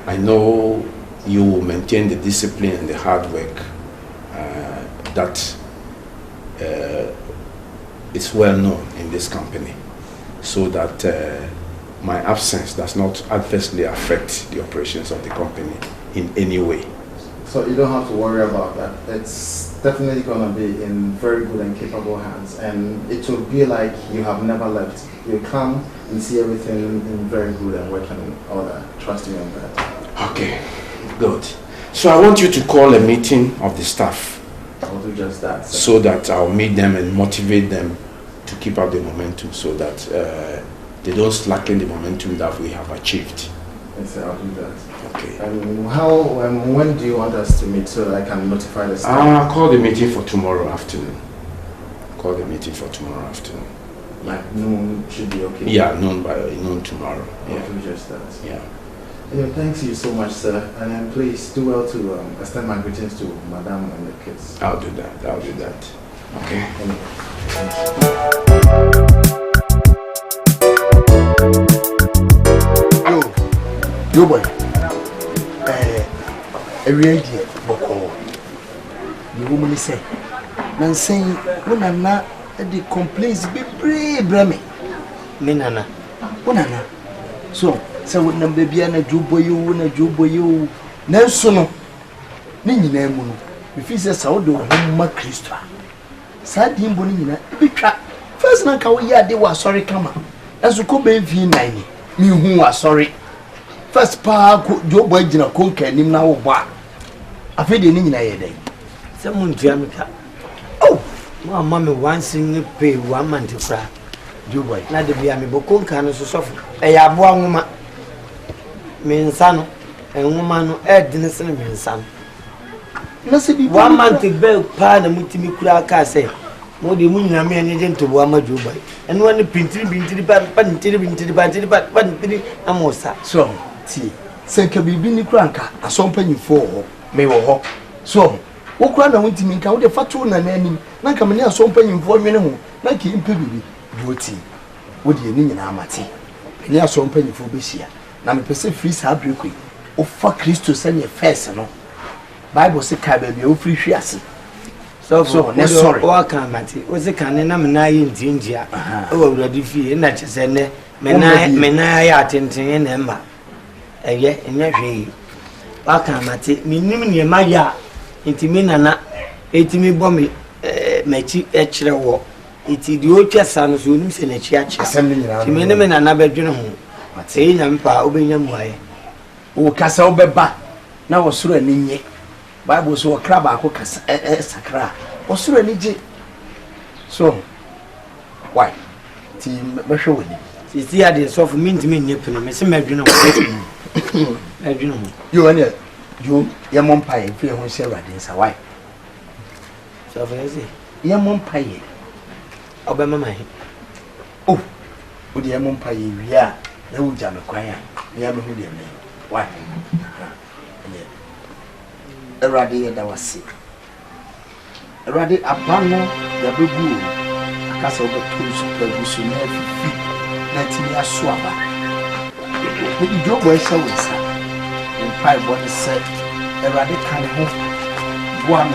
I know you will maintain the discipline and the hard work that is well known in this company, so that my absence does not adversely affect the operations of the company in any way. So you don't have to worry about that. It's definitely going to be in very good and capable hands, and it will be like you have never left. You come and see everything in very good and working order. Trust me on that. Okay, good. So I want you to call a meeting of the staff. I'll do just that, sir. So that I'll meet them and motivate them to keep up the momentum, so that they don't slacken the momentum that we have achieved. Yes, sir, I'll do that. Okay. And when do you want us to meet so that I can notify the staff? I'll call the meeting for tomorrow afternoon. Call the meeting for tomorrow afternoon. Like noon should be okay? Yeah, noon tomorrow. I'll do just that. Yeah. Anyway, thanks you so much, sir. And please do well to extend my greetings to Madam and the kids. I'll do that. Okay. Yo boy. Every idea, Boko. The woman is saying, Nancy, when I'm not at the complaints, be brave, Brammy. Minana. Unana. So when I'm baby and a jubo, Nelson, Nini Namuno, if he's a Saudo, Homa Christa. Sad Dimbonina, be trapped. First, Nanka, they were sorry, come on. As you could be V90, me who are sorry. First pa Joe boy jina konka nim na wo ba afede ni nyina ye den se mun tuamika oh mo amma me once in pay 1 month fra Joe boy na de bia me bokonka no so sofo e ya bo anwoma me nsa no enwoma no e dine se me nsa no na se bi 1 month be pa na mutimi kura aka se mo de mu nyina me anye je ntobo ama Joe boy eno wani pintiri ba amosa so senka bibi ni kranka asompa nyifo me wo ho so wo kura na wontimi nka wo de fato na nanim na nka me ne asompa nyifo nwene ho na ki mpe bibi duoti wo de ni nyina amate ne asompa nyifo behia na me pese free sa abrekoi o fa Kristo se ne first no Bible se ka ba bia o free hwiase so ne sorry o aka amate o se kan na me na ye ntinjia o wurade fie na chese ne me na ya atenten na ma eye enya hwe aka amate minim ne ma ya intimi nana etimi bɔ me machi ekire wo iti di o twesa no so onim se na chi akire timi ne me nana bedwene ho mate nya mpa obenya muaye o kasa obeba na wo soro ani nye Bible so okra ba ko kasa sakra wo soro ani je so why ti behwe woni sisi ade so for me ntimi nye pene me se medwene ho medwene ho yo ane yo ye mompaye fi ho hye Awurade nsa why so for ese ye mompaye obema mahi oh o de ye mompaye wi a na wo ja me kwan a ya me hu de me why Awurade ye da wase Awurade abano ya bebu akasa obetu so pegusu na fifi na tini aso aba we di jobo e shawo nsa in pai body set Everybody can move. One.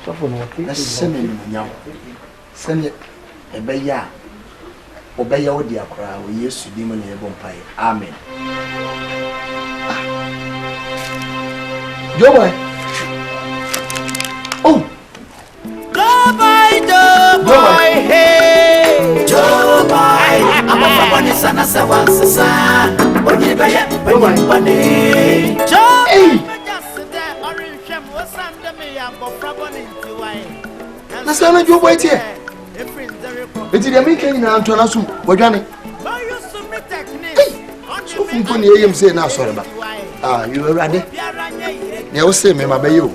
So for no. Let's send him now. Send it. Ebeya. Obeya odi akra. We Yesu di mo na ebompai. Amen. Yo boy. Oh. Joe boy, hey. Joe boy. I'm a fabani sana sawansa. Onye baya, onye bane. Joe. Hey. Na sana Joe boy tie. Eti de me kan na antona sum. Wadwane. So funko ni eyem say na sorry ba. Ah, you ready? Ne wo say me ma bayo.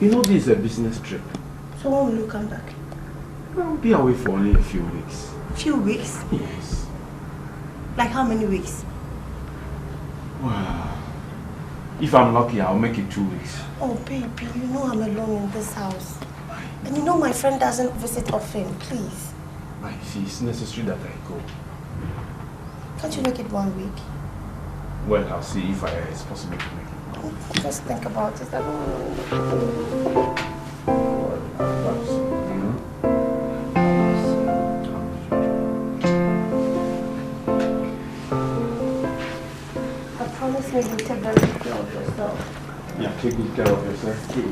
You know this is a business trip. So when will you come back? I'll be away for only a few weeks. Few weeks? Yes. Like how many weeks? Well, if I'm lucky, I'll make it 2 weeks. Oh baby, you know I'm alone in this house. And you know my friend doesn't visit often, please. I see, it's necessary that I go. Can't you make it 1 week? Well, I'll see if it's possible to make it. Just think about it. I don't I promise me you'll take very good care of yourself. Yeah, take good care of yourself too.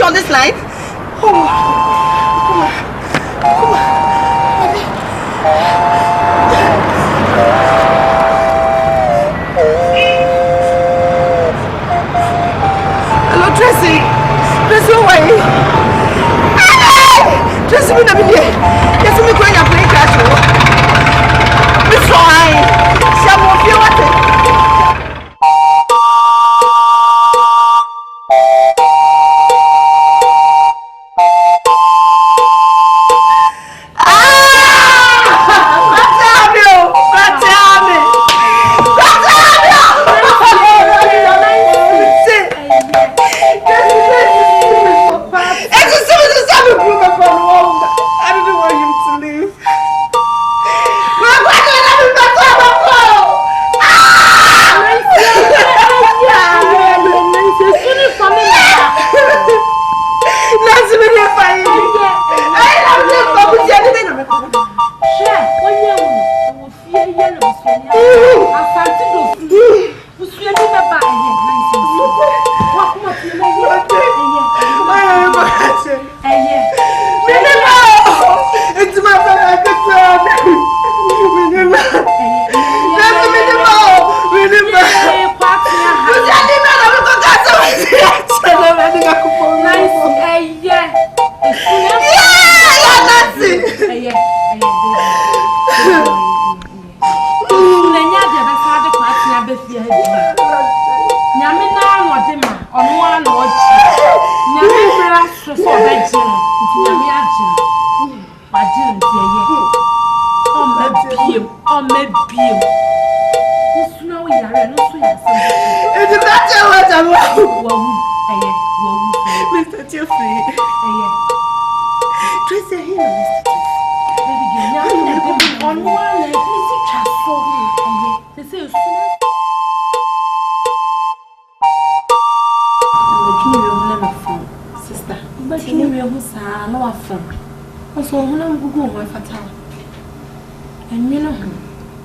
On this line? Come on. Hello, Tracy. Tracy, who are you? Tracy, we never here. Yes, we going to play catch. It's fine. Shall we feel what?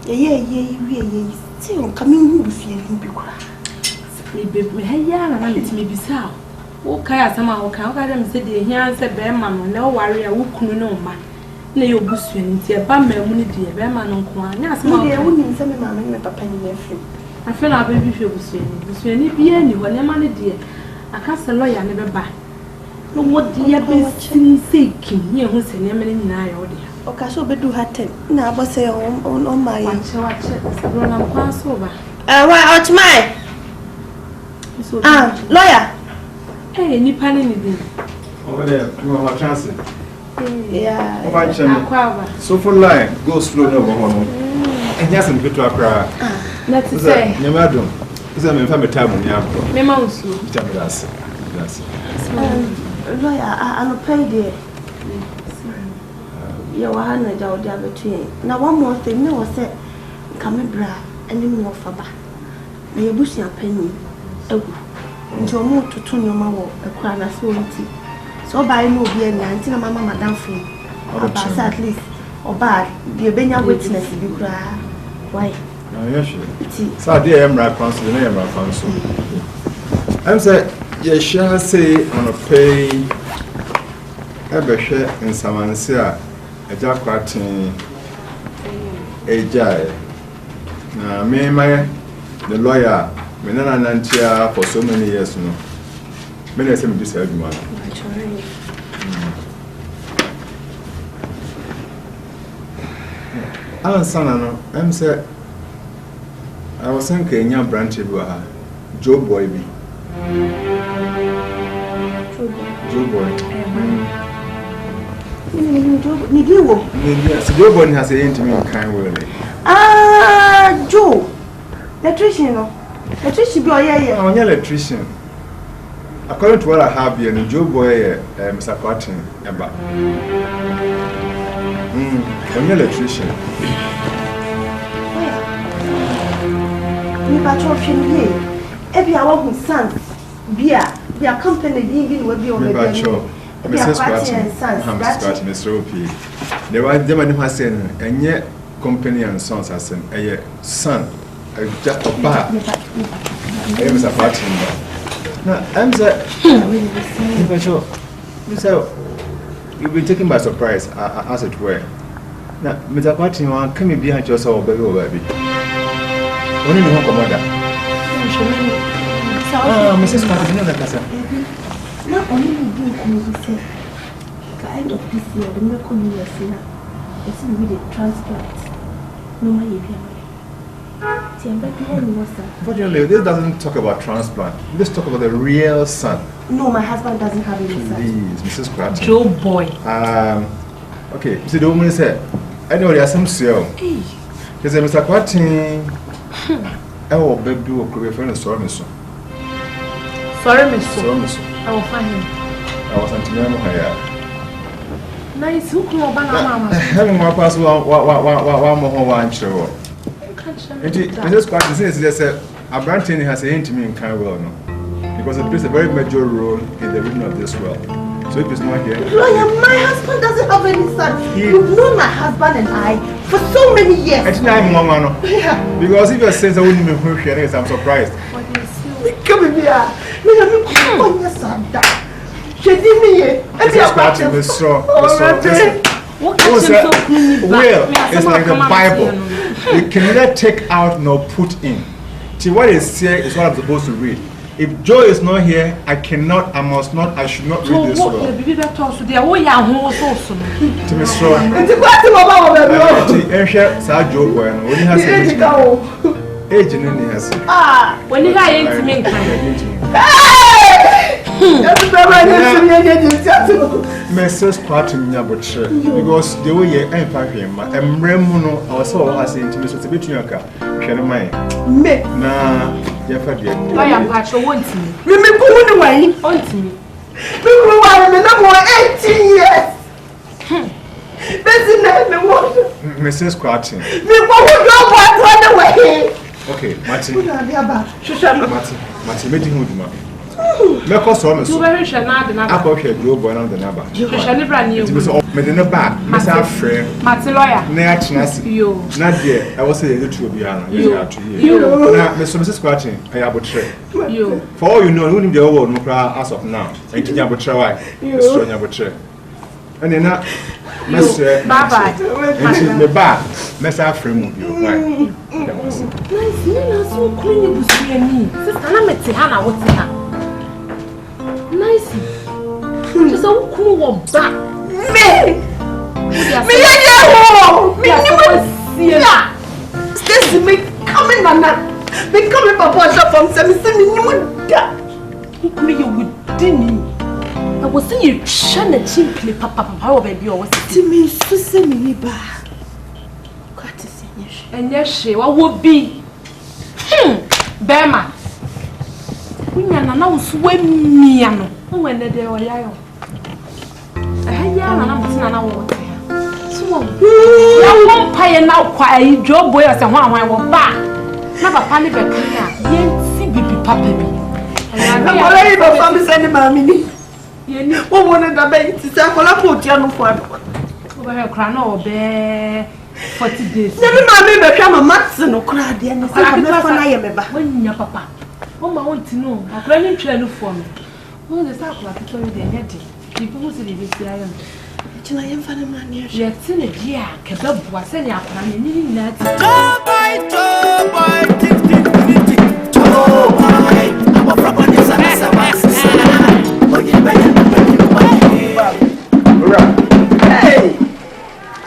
Still coming who feeling because me heya na let me be sao. Wo kai asama wo kan wo ka dem say de hia say be ma no na worry a wo kunu no ma. Na yo busu ni ti e ba ma mu ni de be ma no nko a. Nya asama wo ni say me ma me papa ni na fim. Afi na be bi hwe busu ni bia ni wo ne ma ne de. Aka se lawyer ne be ba. No what the be sin say kin ye hu se ne me ni na ya wo de. Okay, so be do her 10. Na bo say on my. Wache bro na kwa so ba. Why out my? Lawyer. Hey, nipa ni ni din. Over there, you have a chance. Yeah. Akwaba. So for line, go slow no go on. And just in picture cry. Let us say. Nyamadum. Is a me fa me time on yam. Me ma usu. Tell me that's. Lawyer, I no pay there. You are na jaw dia between. Now one more thing, me was say come bra any more faba. Na ye busia penny. Egu. Nti o mo tutu nyoma wo ekura na so nti. So buy no bi anya nti na mama madam free. About at least oba the benya witness bi kura. Why? Yes. So there am right council, na am right council. I'm say ye shall say on a pay ebehwe nsamanse a eja kwatin eja na me my the lawyer me na nantia for so many years no me na say me bisa aduma Ansana no I'm say I was saying Kenya branch bi ha Joe boy bi Joe boy Nidiwo. So Joe boy has a intimate kind way. Joe. Electrician no. Electrician be oye. I'm an electrician. According to what I have here, Joe boy Mr. Cotton eba. I'm an electrician. Me patrol film here. Every hour with sons. Beer company being will be on the patrol. Mrs. Cotton, Mr. Cotton, Mr. O.P. They were the man who has said, and yet company and sons has said, a son, just a bar. Mr. Cotton. Now, I'm sure. You've been taken by surprise, as it were. Now, Mr. Cotton, come behind yourself, baby, or baby. Only you want commander. Mrs. Cotton, you know that. Not only do say kind of this year, the miracle you are seeing, it's with the transplant. No my Unfortunately, this doesn't talk about transplant. Let's talk about the real son. No, my husband doesn't have any son. Please, Mrs. Cratton. Joe boy. Okay, see the woman said, I know there are some sale. There's a Mr. Cratton. Oh, baby, you could be a friend of Sorry, Miss. Sorry, Miss. I will find him. I was Antonio here. Nice, who come over now? Having more pass one more show. Mrs. Cratton says, a branching has a intimate in Carwell, no? Because it plays a very major role in the region of this world. So if it's not here. Lawyer, my husband doesn't have any son. You've known my husband and I for so many years. It's not Mama. Yeah. Because if you're saying I wouldn't even hear it, I'm surprised. Come here. She did me. Will is like the Bible. You can neither take out nor put in. See, what is here is what I'm supposed to read. If Joe is not here, I cannot, I must not, I should not read this word. To be strong. Joe boy, when he has age in the house. When you are intimate. Mrs. Cratton, because the way you empire him, and Remuno, our soul has intimacy to be to your car. Shall I? Nah, Jeffrey. I am Pacho, want me. Remember going away? Want me. We were more 18 years. Mrs. Cratton. Run away. Okay, Martin. Martin, meeting with ma. Meko so me so. You very sure na the number. Akọ hwe boy na the number. You sure ni bra ni you. Me de no ba, me say frɛ. Mati lawyer. Na ya chena si. Yo. Na de, I was say you to be ana. Yo. Na me so me scratching, I abotre. Yo. For all you know, who the whole no cry as of now. And to abotre why? So nya abotre. And na me say bye bye. And me ba, me say frɛ mu bi. Why? Nice, you know so clean you see me. Sister na me te ha na what ha. Nice. Just a cool one back. Me Stacy, me coming, Nana. Me coming, Papa, shop from Sammy. Me, you would dinner. I was saying you shun a chimply, Papa, baby, or was it me, so me back. Got to see you. And yes, she would be. Bearman. We are now swim me, and when they were young. I am so one pie now quiet job boy as a one were back. Never funny back here. Yen see baby papa. I'm already before me sending mammy. What wanted the bank to say, I put you for over her crown or bear 40 days. Never mammy become a Matson or crowd, and I am when your papa. Oh, I want to know. I couldn't try for me. Oh, the sack like to the head. People who say this iron. I am funny man. Yes, in a dear, Kebab was any up and meaning that. Hey,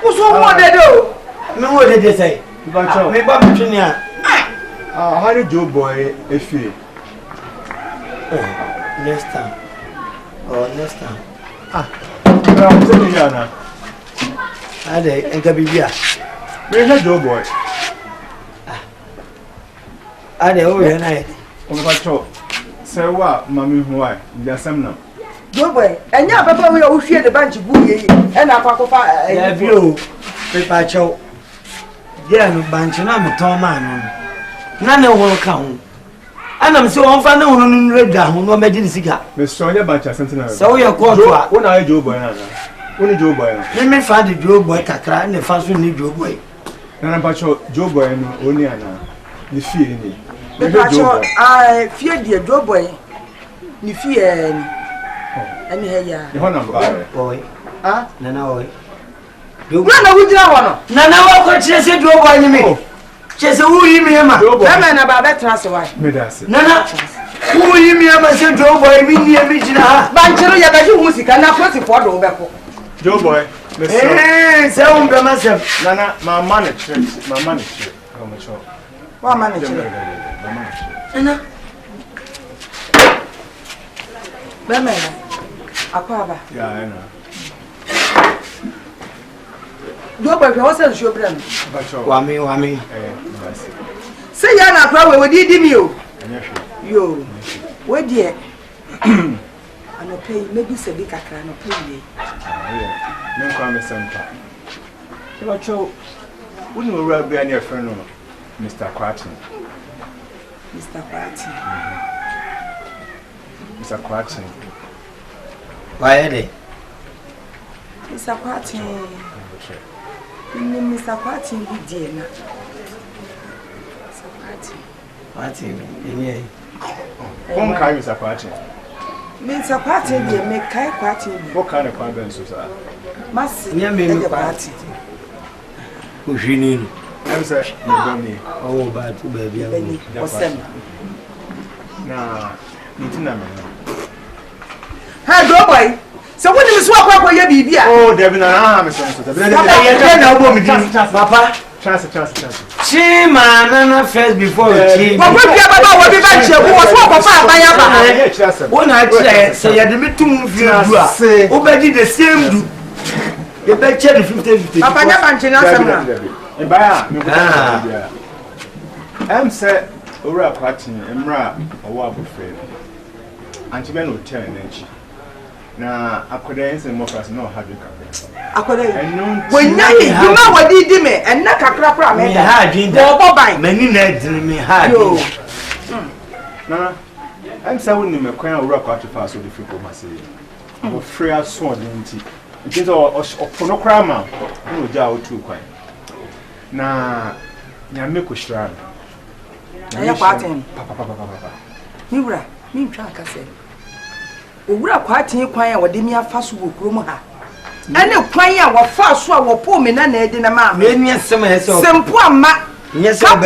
what's wrong they do? No, what did they say? How did Joe boy if you? Next time. Oh, next time. I'm telling you now. I ain't gonna be here. Where's Joe boy? I don't know where I am. Say what, Mammy, why? There's some now. Joe boy, and your papa will share the bunch of booty and a pack of fire. Have you? Paper chow. Yeah, bunch and I'm a tall man. None will come. And I'm so often on red down, no making cigar. Miss Sonia Bunch of Sentinel. So you're called when I Joe boy. Only Joe boy. Let me find the Joe boy, Kakra, and the first one need Joe boy. And about your Joe boy and only Anna. You fear me. I fear dear Joe boy. You fear any hair. The one boy. Ah, Nana. Nana, we do one. Nana, what could you say, Joe boy? You mean? Chese who you me ma na ba betra se why me da se nana who you me ma se Joe boy mi ni mi gina ha ba nchero ya gaji hu sika na kwesi for do be ko Joe boy me se un be ma se nana ma manage come cho wa manage nana be me na akwa ba ya I know Joe boy what's the show brand Wami say ya na kwa we di mi o yo we die ano pay maybe se bi kakra no pay me kwa me senta se cho uni wo ra bia na friend no Mr. Kwatin why dey Mr. Kwatin Mr. Kwatin bi die na Kwatin enye Kom kai Mr. Kwatin Mr. Kwatin bi me kai Kwatin bi Wo kan kwa ben so sa Mas nya me Kwatin o hwini am say me boni oh ba tu ba bia osem na nitina me Hey Joe boy so when you swap kwa ye bibia oh David na me so David na obo mi papa chance chi na first before chi papa bia baba wo bi ba che wo swap papa abaya ba wo na che say ya de metum fi du a wo be di the same do ye be che 50-50 papa nya ba nche na asem na e ba ya me ko bia am say ora Kwatin emra owo abofre anti be no tell na chi na akoda ense mo fast no ha drink akoda wonya ni duma wadi di me enna kakra pra me ha drink wo bo ban mani na din me ha na I'm saying you make quite a rock out of us so difficult myself. I'm free as sword into it is all no crama. No jaw too quite. Na make us run. I am papa. You were me track, I said. We are quite in quiet what Demia fast walk room. And no quiet what fast swallow poor men and Ed in a man. Yes, some poor ma. Yes, I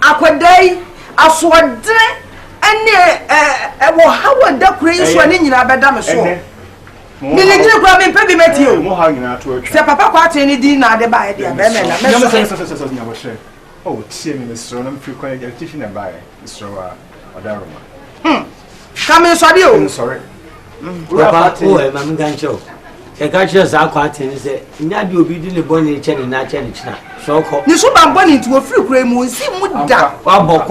Aqua day. I saw a day. And how would that create one in your bedam so? Military grabbing Pebby met you. More hanging out to Say Papa quite any dinner they buy the oh, see me, Mr. I'm frequently teaching a buy, Mr. Odaroma. Come in, sorry. Sorry. Papa, oh, I'm going to show. The catchers are quite in the Nabi will be doing the bonnie chen and not chen. So, you should have gone into a free cream with him with that. Wabba,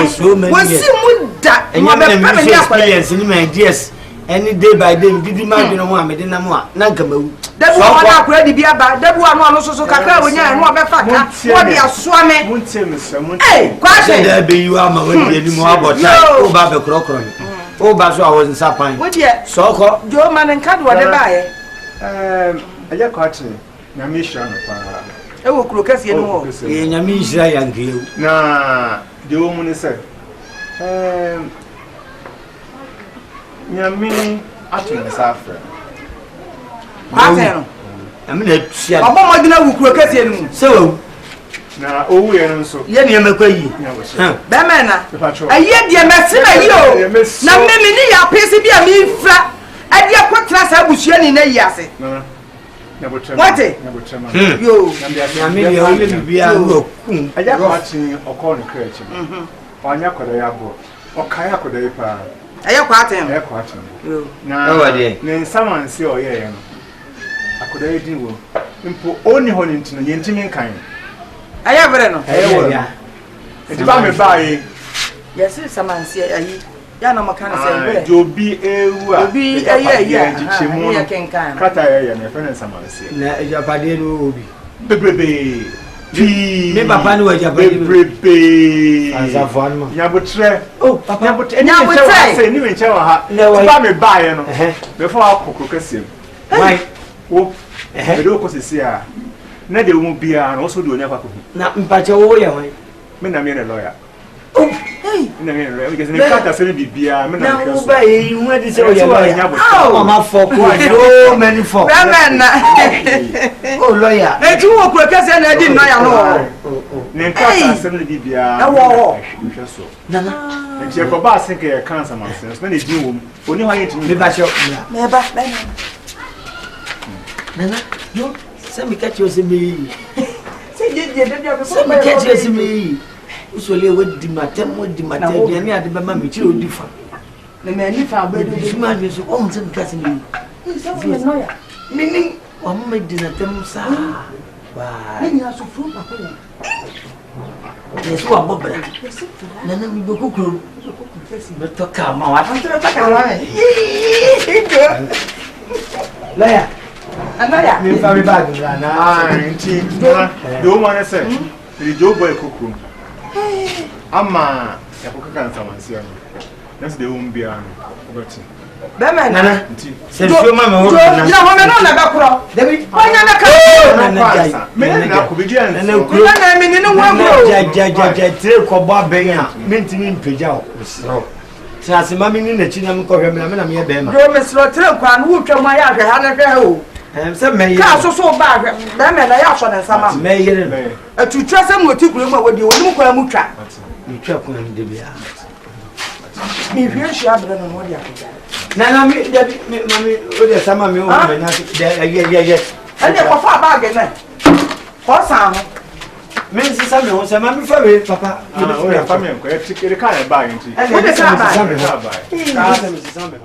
so many years. And you have experience in my ideas. Any day by day, did you mind no one, Medina Moa, Nankamo? That one already be about that one also so Kaka when you are not back. What you are swimming? Won't say, Miss Hey, question there be you are my way anymore, but no, Baba Crocron. Oh, Basso, I was in Sapine. What yet? So called Joe Man and Cat, what they buy? I got caught in Yamisha. Oh, Crocus, you know, in Yamisha, young girl. Nah, the woman said, Yami, I think it's after. I mean, it's a so now, oh, we are so. Let me make you. Bemana, a year, dear Messina, you. Now, Mimini, a piece of me flat. And your quick class, I was in a yassi. What it? You, I got watching or calling creature. Or Yakodayabo, or Kayakodaypa. I am quite him. Now, then someone say, oh, yeah. I could have do only holding to the intimate kind. I have it. It's about me by. Yes, someone say, Yana can say, you'll be a can cut and a friend and someone say, Japadi will be. Me papa no waja baby azafan ma ya botre oh papa ya botre say ni me chewa ha ba me buy no before akoko kasem why wo be do ko sisi a na de mu bia na so do onya kwako na mpache wo ye wan me na me ne lawyer oh hey na me ne lawyer because ne kata se bi bia me na me so na wo ba e hu adi se o ye lawyer mama for ko so many for oh lawyer e tu wo kuro kase na di no ya no ne kata se ne bi bia e wo hwe so nana e je ko ba se ke cancer man se na ne di wo oni ho yeti me ba sho me ba nana yo se mi catch you se me se je se mi catch you se me usole we di matem dia ni ade be ma me chiro di fa na me ni fa ba do di ma de so o se mi catch me se me no ya mini wa mo me di na tem sa wa ni aso fu pa ko yes wa bobra nana mi be kokoro me to ka ma wa to ka ma laya anaya mi fa mi bag na nti do mo say the job boy kokoro ama ya kokaka nsamansi ano that's the home bia no obeti bema nana se fio ma me wo na ya ho me no na be kro debi onya na ka me na ko bidia na kro na me ni no wo ja tire ko ba ben a mentimi mpegya o sro tiase ma me ni na chi na me ko hwe me na me ye be ma do me sro tire kwa no wo twa ma ya hwe ha na hwe o se me ka so ba hwe bema na ya so na sama me yere no atutwa se mo tikuru ma wodi woni mo kwa mu twa mi twa ko na de bia mi hwe shi abra no wodi akja nana mi de mi mami o de sama mi o me na ye ande ko fa ba ge na ko sa ho me si sa me o se mami fa we papa o ya fa me ko e tikere ka e ba yin ti o de sa ba ka se mi si sa me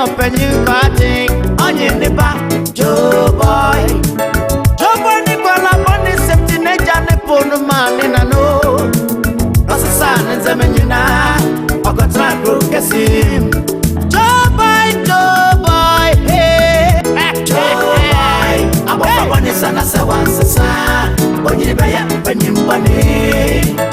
Open cutting on your neighbor, Joe boy. Joe boy, Nicola, money, 17 age, and a poor man in a no. me.